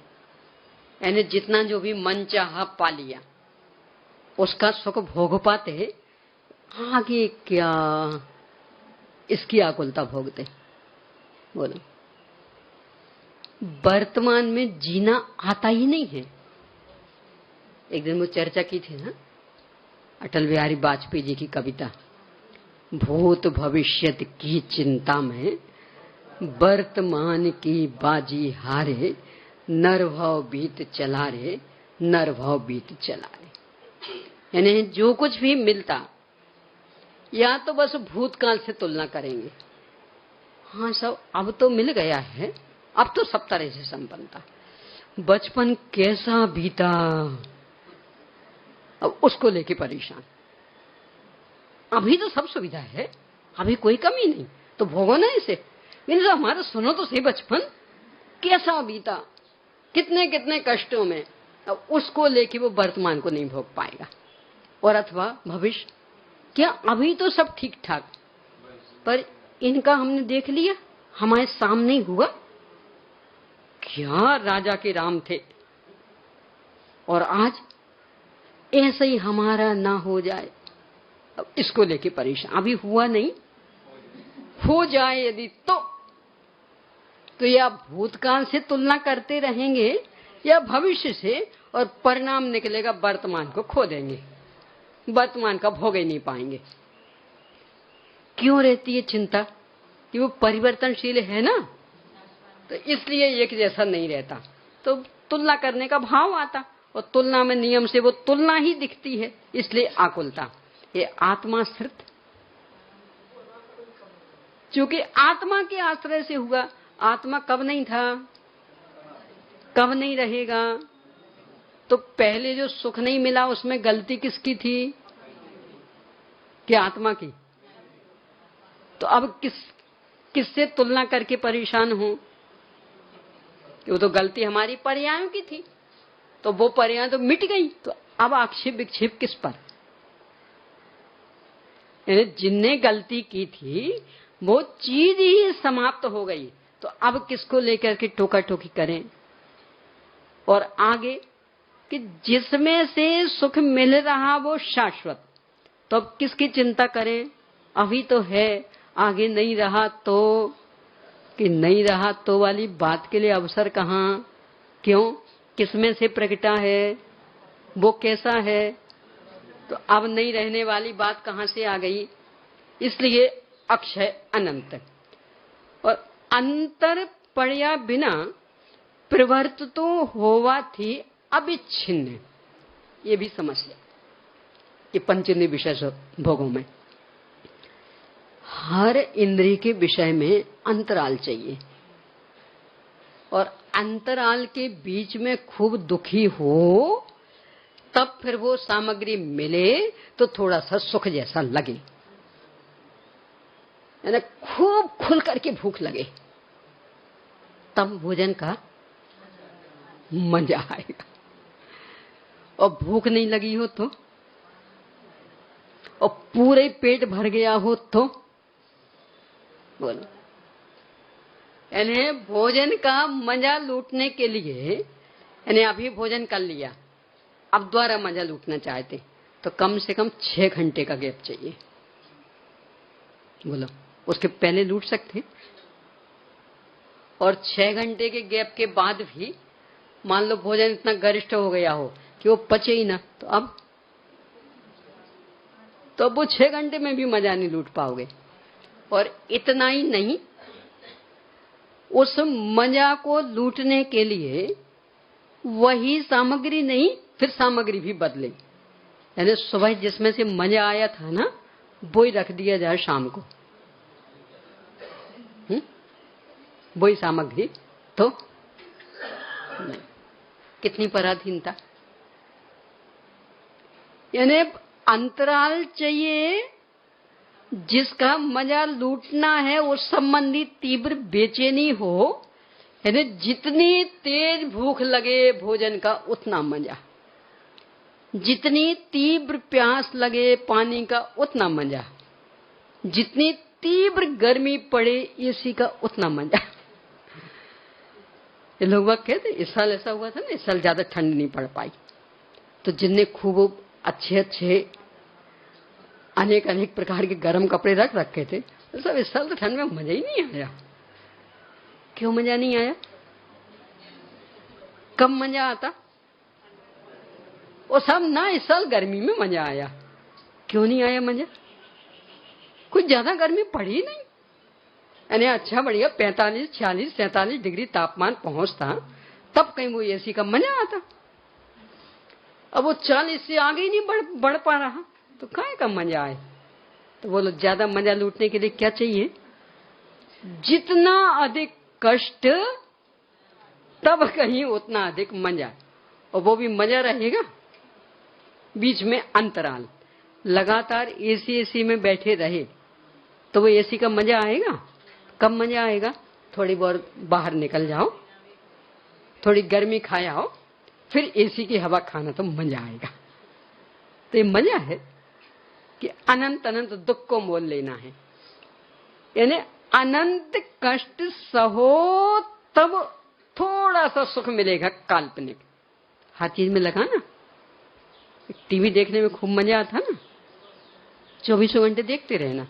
Speaker 1: यानी जितना जो भी मन चाहा पा लिया, उसका सुख भोग पाते, आगे क्या इसकी आकुलता भोगते। बोलो, वर्तमान में जीना आता ही नहीं है। एक दिन वो चर्चा की थी ना, अटल बिहारी वाजपेयी जी की कविता, भूत भविष्यत की चिंता में वर्तमान की बाजी हारे, नरभव बीत चला रे, नरभव बीत चला रे। यानी जो कुछ भी मिलता, या तो बस भूतकाल से तुलना करेंगे, हाँ सब अब तो मिल गया है, अब तो सब तरह से संपन्न था, बचपन कैसा बीता, अब उसको लेके परेशान। अभी तो सब सुविधा है, अभी कोई कमी नहीं, तो भोगो ना इसे। लेकिन हमारा सुनो तो सही, बचपन कैसा बीता, कितने कितने कष्टों में, अब उसको लेके वो वर्तमान को नहीं भोग पाएगा। और अथवा भविष्य, क्या अभी तो सब ठीक ठाक, पर इनका हमने देख लिया, हमारे सामने हुआ, क्या राजा के राम थे, और आज ऐसे ही हमारा ना हो जाए। अब इसको लेके परेशान, अभी हुआ नहीं, हो जाए यदि तो या भूतकाल से तुलना करते रहेंगे या भविष्य से, और परिणाम निकलेगा वर्तमान को खो देंगे, वर्तमान का भोग ही नहीं पाएंगे। क्यों रहती है चिंता? कि वो परिवर्तनशील है ना, तो इसलिए एक जैसा नहीं रहता, तो तुलना करने का भाव आता, और तुलना में नियम से वो तुलना ही दिखती है, इसलिए आकुलता। ये आत्माश्रित, क्योंकि आत्मा के आश्रय से हुआ। आत्मा कब नहीं था, कब नहीं रहेगा? तो पहले जो सुख नहीं मिला उसमें गलती किसकी थी? कि आत्मा की। तो अब किससे तुलना करके परेशान हो? कि वो तो गलती हमारी पर्यायों की थी, तो वो पर्याय तो मिट गई, तो अब आक्षेप विक्षेप किस पर? यानी जिनने गलती की थी वो चीज ही समाप्त हो गई, तो अब किसको लेकर के टोका टोकी करें? और आगे कि जिसमें से सुख मिल रहा वो शाश्वत, तो अब किसकी चिंता करें? अभी तो है, आगे नहीं रहा तो, कि नहीं रहा तो वाली बात के लिए अवसर कहाँ? क्यों? किसमें से प्रकटा है, वो कैसा है? तो अब नहीं रहने वाली बात कहाँ से आ गई? इसलिए अक्षय अनंत, और अंतर पड़या बिना प्रवर्त तो होवा थी अविच्छिन्न। ये भी समझ लिया कि पंचेंद्रिय विषय भोगों में हर इंद्रिय के विषय में अंतराल चाहिए, और अंतराल के बीच में खूब दुखी हो तब फिर वो सामग्री मिले तो थोड़ा सा सुख जैसा लगे, यानी खूब खुल करके भूख लगे, तब भोजन का मजा आएगा। और भूख नहीं लगी हो तो, और पूरे पेट भर गया हो तो बोलो। यानी भोजन का मजा लूटने के लिए, यानी अभी भोजन कर लिया, अब दोबारा मजा लूटना चाहते तो कम से कम 6 घंटे का गैप चाहिए। बोलो, उसके पहले लूट सकते, और 6 घंटे के गैप के बाद भी मान लो भोजन इतना गरिष्ठ हो गया हो कि वो पचे ही ना, तो अब वो 6 घंटे में भी मजा नहीं लूट पाओगे। और इतना ही नहीं, उस मजा को लूटने के लिए वही सामग्री नहीं, फिर सामग्री भी बदले। यानी सुबह जिसमें से मजा आया था ना, वो ही रख दिया जाए शाम को, वही सामग्री, तो नहीं। कितनी पराधीनता। यानी अंतराल चाहिए, जिसका मजा लूटना है उस संबंधी तीव्र बेचैनी हो। यानी जितनी तेज भूख लगे भोजन का उतना मजा, जितनी तीव्र प्यास लगे पानी का उतना मजा, जितनी तीव्र गर्मी पड़े एसी का उतना मजा। ये लोग बात कहते, इस साल ऐसा हुआ था ना, इस साल ज्यादा ठंड नहीं पड़ पाई, तो जिनने खूब अच्छे अच्छे अनेक अनेक प्रकार के गर्म कपड़े रख रखे थे, तो सब इस साल तो ठंड में मजा ही नहीं आया। क्यों मजा नहीं आया? कब मजा आता? और सब ना, इस साल गर्मी में मजा आया। क्यों नहीं आया मजा? कुछ ज्यादा गर्मी पड़ी नहीं, यानी अच्छा बढ़िया 45, 46, 47 डिग्री तापमान पहुंचता, तब कहीं वो एसी का मजा आता। अब वो 40 से आगे ही नहीं बढ़ पा रहा, तो काहे का मजा आए? तो बोलो, ज्यादा मजा लूटने के लिए क्या चाहिए? जितना अधिक कष्ट तब कहीं उतना अधिक मजा, और वो भी मजा रहेगा बीच में अंतराल। लगातार एसी में बैठे रहे तो वो एसी का मजा आएगा? कब मजा आएगा? थोड़ी बहुत बाहर निकल जाओ, थोड़ी गर्मी खाए आओ, फिर एसी की हवा खाना तो मजा आएगा। तो ये मजा है कि अनंत अनंत दुख को मोल लेना है, यानी अनंत कष्ट सहो तब थोड़ा सा सुख मिलेगा काल्पनिक। हर चीज में लगा ना, टीवी देखने में खूब मजा आता ना, 24 घंटे देखते रहना।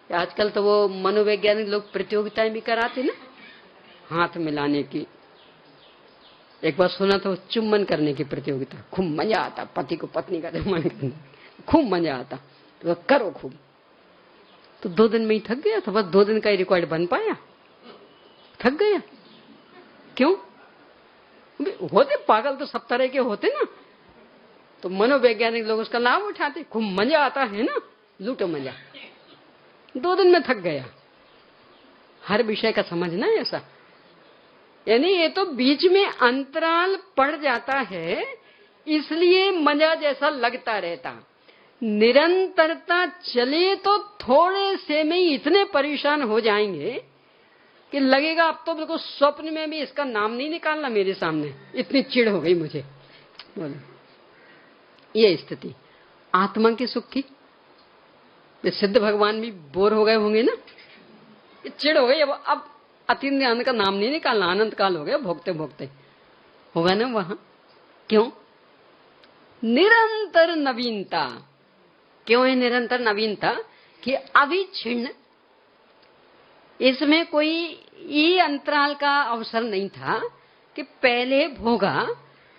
Speaker 1: आजकल तो वो मनोवैज्ञानिक लोग प्रतियोगिताएं भी कराते ना, हाथ मिलाने की। एक बार सुना था, चुम्बन करने की प्रतियोगिता, खूब मजा आता, पति को पत्नी का चुम्बन करने, खूब मजा आता, तो करो खूब। तो 2 दिन में ही थक गया था, बस 2 दिन का ही रिकॉर्ड बन पाया, थक गया। क्यों? होते पागल तो सब तरह के होते ना, तो मनोवैज्ञानिक लोग उसका लाभ उठाते, खूब मजा आता है ना, लूटो मजा। 2 दिन में थक गया। हर विषय का समझना है ऐसा, यानी ये तो बीच में अंतराल पड़ जाता है, इसलिए मजा जैसा लगता रहता। निरंतरता चले तो थोड़े से में ही इतने परेशान हो जाएंगे कि लगेगा अब तो बिल्कुल स्वप्न में भी इसका नाम नहीं निकालना मेरे सामने, इतनी चिढ़ हो गई मुझे। बोलो, ये स्थिति आत्मा के सुख की। सिद्ध भगवान भी बोर हो गए होंगे ना, चिढ़ हो गई, अब अतीत ज्ञान का नाम नहीं निकालना, अनंत काल हो गया भोगते भोगते, होगा ना वहां। क्यों? निरंतर नवीनता। क्यों है निरंतर नवीनता? कि अविच्छिन्न, इसमें कोई ये अंतराल का अवसर नहीं था कि पहले भोगा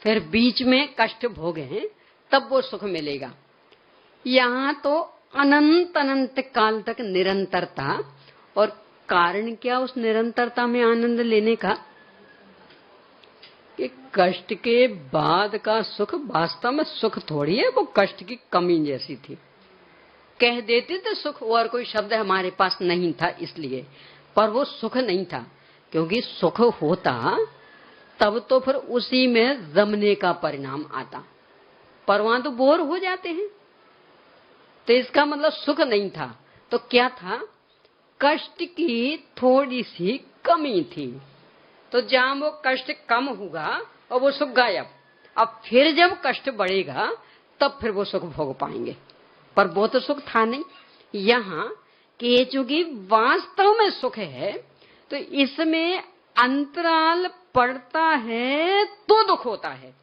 Speaker 1: फिर बीच में कष्ट भोगे तब वो सुख मिलेगा। यहां तो अनंत अनंत काल तक निरंतरता। और कारण क्या उस निरंतरता में आनंद लेने का? कि कष्ट के बाद का सुख वास्तव में सुख थोड़ी है, वो कष्ट की कमी जैसी थी। कह देते थे सुख, और कोई शब्द हमारे पास नहीं था इसलिए, पर वो सुख नहीं था। क्योंकि सुख होता तब तो फिर उसी में जमने का परिणाम आता, पर वहां तो बोर हो जाते हैं। तो इसका मतलब सुख नहीं था, तो क्या था? कष्ट की थोड़ी सी कमी थी। तो जहां वो कष्ट कम हुआ और वो सुख गायब, अब फिर जब कष्ट बढ़ेगा तब फिर वो सुख भोग पाएंगे, पर वो तो सुख था नहीं यहाँ। कि चूंकि वास्तव में सुख है तो इसमें अंतराल पड़ता है तो दुख होता है,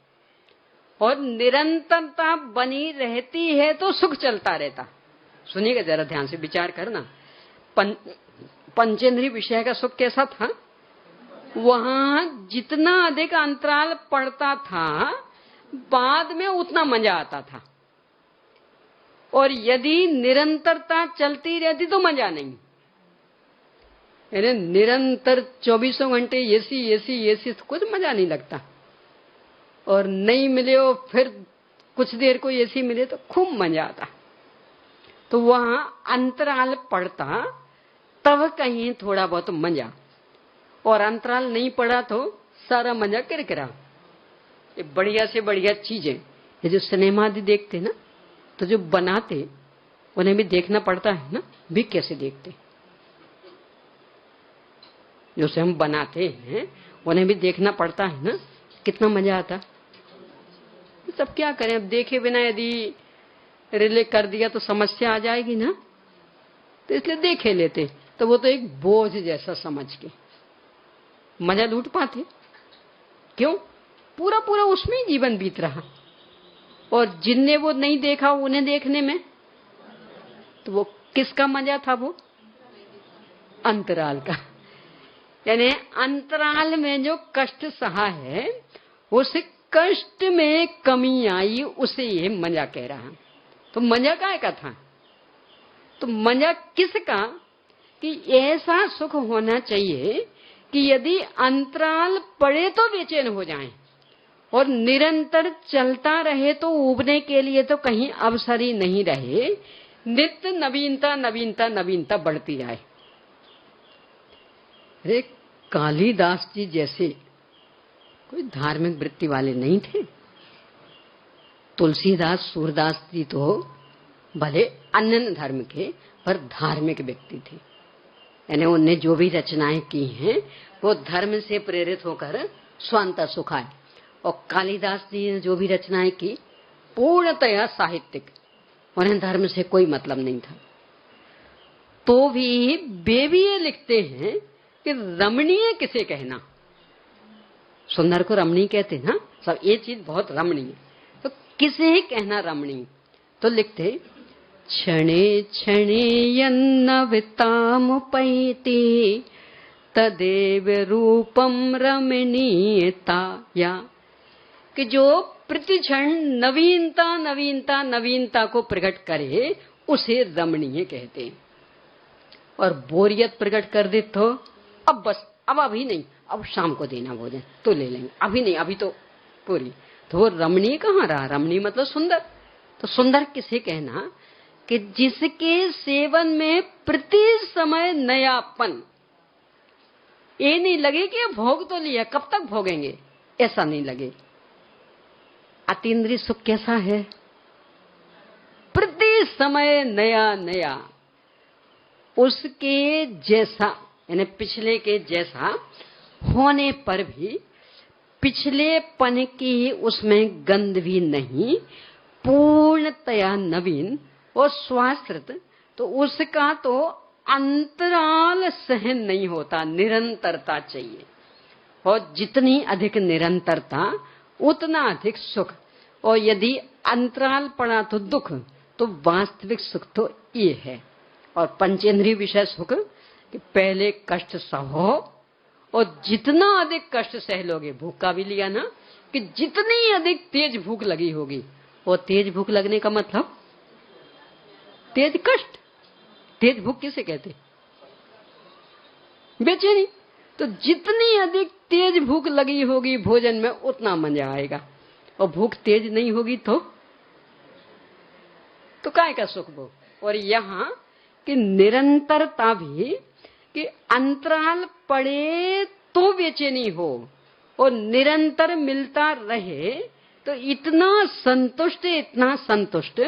Speaker 1: और निरंतरता बनी रहती है तो सुख चलता रहता। सुनिएगा जरा ध्यान से, विचार करना। पंचेंद्रिय विषय का सुख कैसा था? वहां जितना अधिक अंतराल पड़ता था बाद में उतना मजा आता था, और यदि निरंतरता चलती रहती तो मजा नहीं। यानी निरंतर 24 घंटे एसी एसी एसी तो कुछ मजा नहीं लगता, और नहीं मिले हो फिर कुछ देर को एसी मिले तो खूब मजा आता। तो वहां अंतराल पड़ता तब कहीं थोड़ा बहुत मजा, और अंतराल नहीं पड़ा तो सारा मजा किरकिरा। ये बढ़िया से बढ़िया चीजें, ये जो सिनेमा आदि देखते ना, तो जो बनाते उन्हें भी देखना पड़ता है ना, भी कैसे देखते। जो से हम बनाते हैं उन्हें भी देखना पड़ता है ना, कितना मजा आता। सब क्या करें, अब देखे बिना यदि रिले कर दिया तो समस्या आ जाएगी ना, तो इसलिए देखे लेते। तो वो तो एक बोझ जैसा समझ के मजा लूट पाते। क्यों? पूरा पूरा उसमें ही जीवन बीत रहा, और जिनने वो नहीं देखा उन्हें देखने में, तो वो किसका मजा था? वो अंतराल का। यानी अंतराल में जो कष्ट सहा है, उस कष्ट में कमी आई, उसे ये मजा कह रहा। तो मजा काय का था? तो मजा किसका? कि ऐसा सुख होना चाहिए कि यदि अंतराल पड़े तो बेचैन हो जाएं, और निरंतर चलता रहे तो उबने के लिए तो कहीं अवसर ही नहीं रहे। नित्य नवीनता नवीनता नवीनता बढ़ती जाए। अरे कालिदास जी जैसे कोई धार्मिक वृत्ति वाले नहीं थे। तुलसीदास सूरदास जी तो भले अन्य धर्म के पर धार्मिक व्यक्ति थे। यानी उनने जो भी रचनाएं की हैं वो धर्म से प्रेरित होकर स्वांता सुखाए। और कालिदास जी ने जो भी रचनाएं की पूर्णतया साहित्यिक, उन्हें धर्म से कोई मतलब नहीं था। तो भी वे भी ये लिखते हैं कि रमणीय किसे कहना। सुंदर को रमणीय कहते ना, सब ये चीज बहुत रमणीय, तो किसे कहना रमणीय। तो लिखते क्षणे क्षणे यन्नवितामुपैति तदेव रूपम रमणीयता, या कि जो प्रतिक्षण नवीनता नवीनता नवीनता को प्रकट करे उसे रमणीय कहते हैं। और बोरियत प्रकट कर दे तो अब बस, अब अभी नहीं, अब शाम को देना भोजन तो ले लेंगे, अभी नहीं, अभी तो पूरी, तो वो रमणीय कहाँ रहा। रमणीय मतलब सुंदर। तो सुंदर किसे कहना कि जिसके सेवन में प्रति समय नयापन, ये नहीं लगे कि भोग तो लिया, कब तक भोगेंगे, ऐसा नहीं लगे। अतीन्द्रिय सुख कैसा है, प्रति समय नया नया, उसके जैसा, यानी पिछले के जैसा होने पर भी पिछले पन की उसमें गंध भी नहीं, पूर्णतया नवीन और स्वाश्रित। तो उसका तो अंतराल सहन नहीं होता, निरंतरता चाहिए। और जितनी अधिक निरंतरता उतना अधिक सुख, और यदि अंतराल पड़ा तो दुख। तो वास्तविक सुख तो ये है। और पंचेंद्रिय विषय सुख कि पहले कष्ट सहो, और जितना अधिक कष्ट सह लोगे, भूख का भी लिया ना, कि जितनी अधिक तेज भूख लगी होगी, और तेज भूख लगने का मतलब तेज कष्ट। तेज भूख किसे कहते, बेचैनी। तो जितनी अधिक तेज भूख लगी होगी भोजन में, उतना मजा आएगा। और भूख तेज नहीं होगी तो काय का सुख भोग। और यहाँ कि निरंतरता भी, कि अंतराल पड़े तो बेचैनी हो, और निरंतर मिलता रहे तो इतना संतुष्ट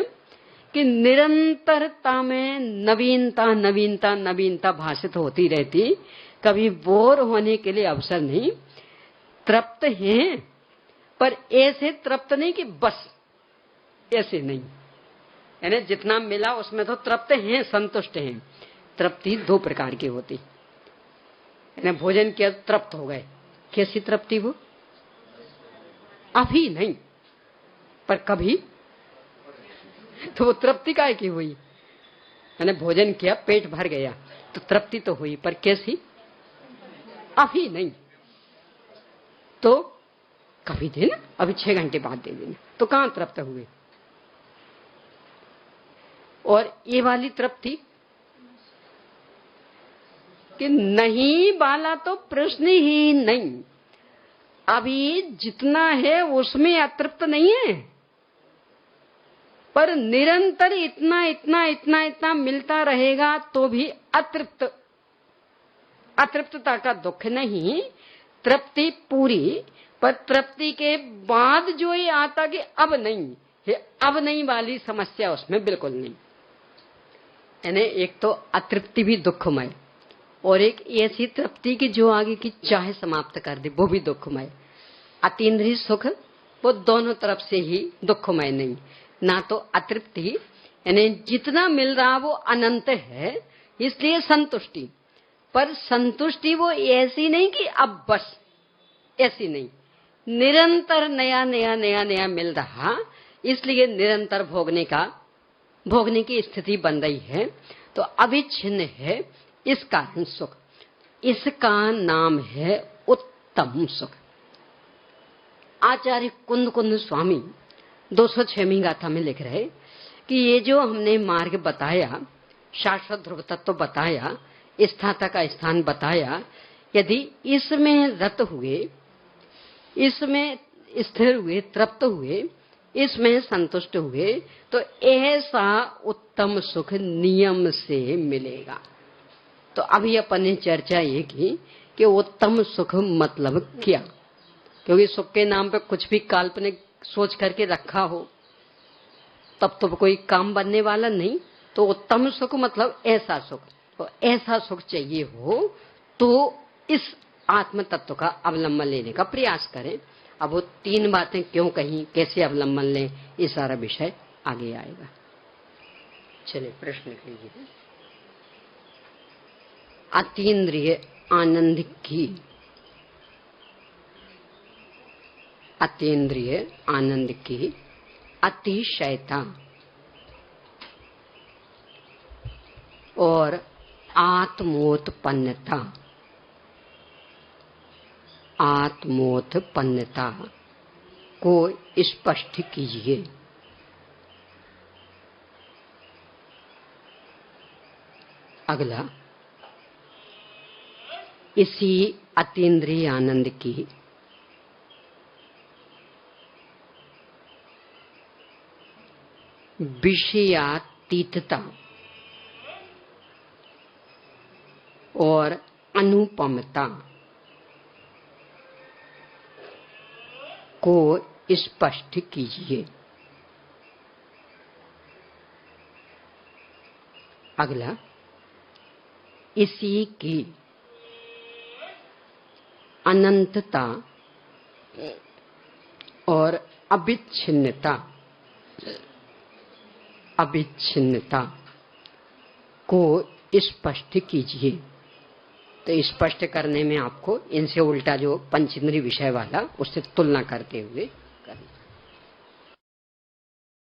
Speaker 1: कि निरंतरता में नवीनता नवीनता नवीनता भाषित होती रहती, कभी बोर होने के लिए अवसर नहीं। तृप्त हैं, पर ऐसे तृप्त नहीं कि बस, ऐसे नहीं, यानी जितना मिला उसमें तो तृप्त हैं, संतुष्ट हैं। तृप्ति दो प्रकार की होती, यानी भोजन किया तृप्त हो गए, कैसी तृप्ति वो, अभी नहीं पर कभी, तो वो तृप्ति काय की हुई, यानी भोजन किया पेट भर गया तो तृप्ति तो हुई, पर कैसी, अभी नहीं, तो कभी देना, अभी 6 घंटे बाद दे देना, तो कहां तृप्त हुए। और ये वाली तृप्ति कि नहीं वाला तो प्रश्न ही नहीं, अभी जितना है उसमें अतृप्त नहीं है, पर निरंतर इतना इतना इतना इतना मिलता रहेगा तो भी अतृप्त, अतृप्तता का दुख नहीं, तृप्ति पूरी। पर तृप्ति के बाद जो ये आता कि अब नहीं है, अब नहीं वाली समस्या उसमें बिल्कुल नहीं। यानी एक तो अतृप्ति भी दुखमय, और एक ऐसी तृप्ति की जो आगे की चाहे समाप्त कर दे, वो भी दुखमय। अतीन्द्रिय सुख वो दोनों तरफ से ही दुखमय नहीं, ना तो अतृप्ति, यानी जितना मिल रहा वो अनंत है इसलिए संतुष्टि, पर संतुष्टि वो ऐसी नहीं कि अब बस, ऐसी नहीं, निरंतर नया नया नया नया मिल रहा, इसलिए निरंतर भोगने की स्थिति बन रही है, तो अविच्छिन्न है, इस कारण सुख। इसका नाम है उत्तम सुख। आचार्य कुंद स्वामी 206वीं गाथा में लिख रहे कि ये जो हमने मार्ग बताया, शाश्वत ध्रुव तत्व बताया, स्थाता का स्थान बताया, यदि इसमें रत हुए, इसमें स्थिर हुए, तृप्त हुए, इसमें संतुष्ट हुए, तो ऐसा उत्तम सुख नियम से मिलेगा। तो अभी अपन ने चर्चा ये की कि उत्तम सुख मतलब क्या, क्योंकि सुख के नाम पे कुछ भी काल्पनिक सोच करके रखा हो तब तो कोई काम बनने वाला नहीं। तो उत्तम सुख मतलब ऐसा सुख, तो ऐसा सुख चाहिए हो तो इस आत्म तत्व का अवलंबन लेने का प्रयास करें। अब वो 3 बातें क्यों कहीं, कैसे अवलंबन लें, ये सारा विषय आगे आएगा। चलिए प्रश्न कीजिए। अतीन्द्रिय आनंद की, अतीन्द्रिय आनंद की अतिशयता और आत्मोत्पन्नता, आत्मोत्पन्नता को स्पष्ट कीजिए। अगला, इसी अतीन्द्रिय आनंद की विषयातीतता और अनुपमता को स्पष्ट कीजिए। अगला, इसी की अनंतता और अविच्छिन्नता, अविच्छिन्नता को स्पष्ट कीजिए। तो स्पष्ट करने में आपको इनसे उल्टा जो पंचेंद्रिय विषय वाला, उससे तुलना करते हुए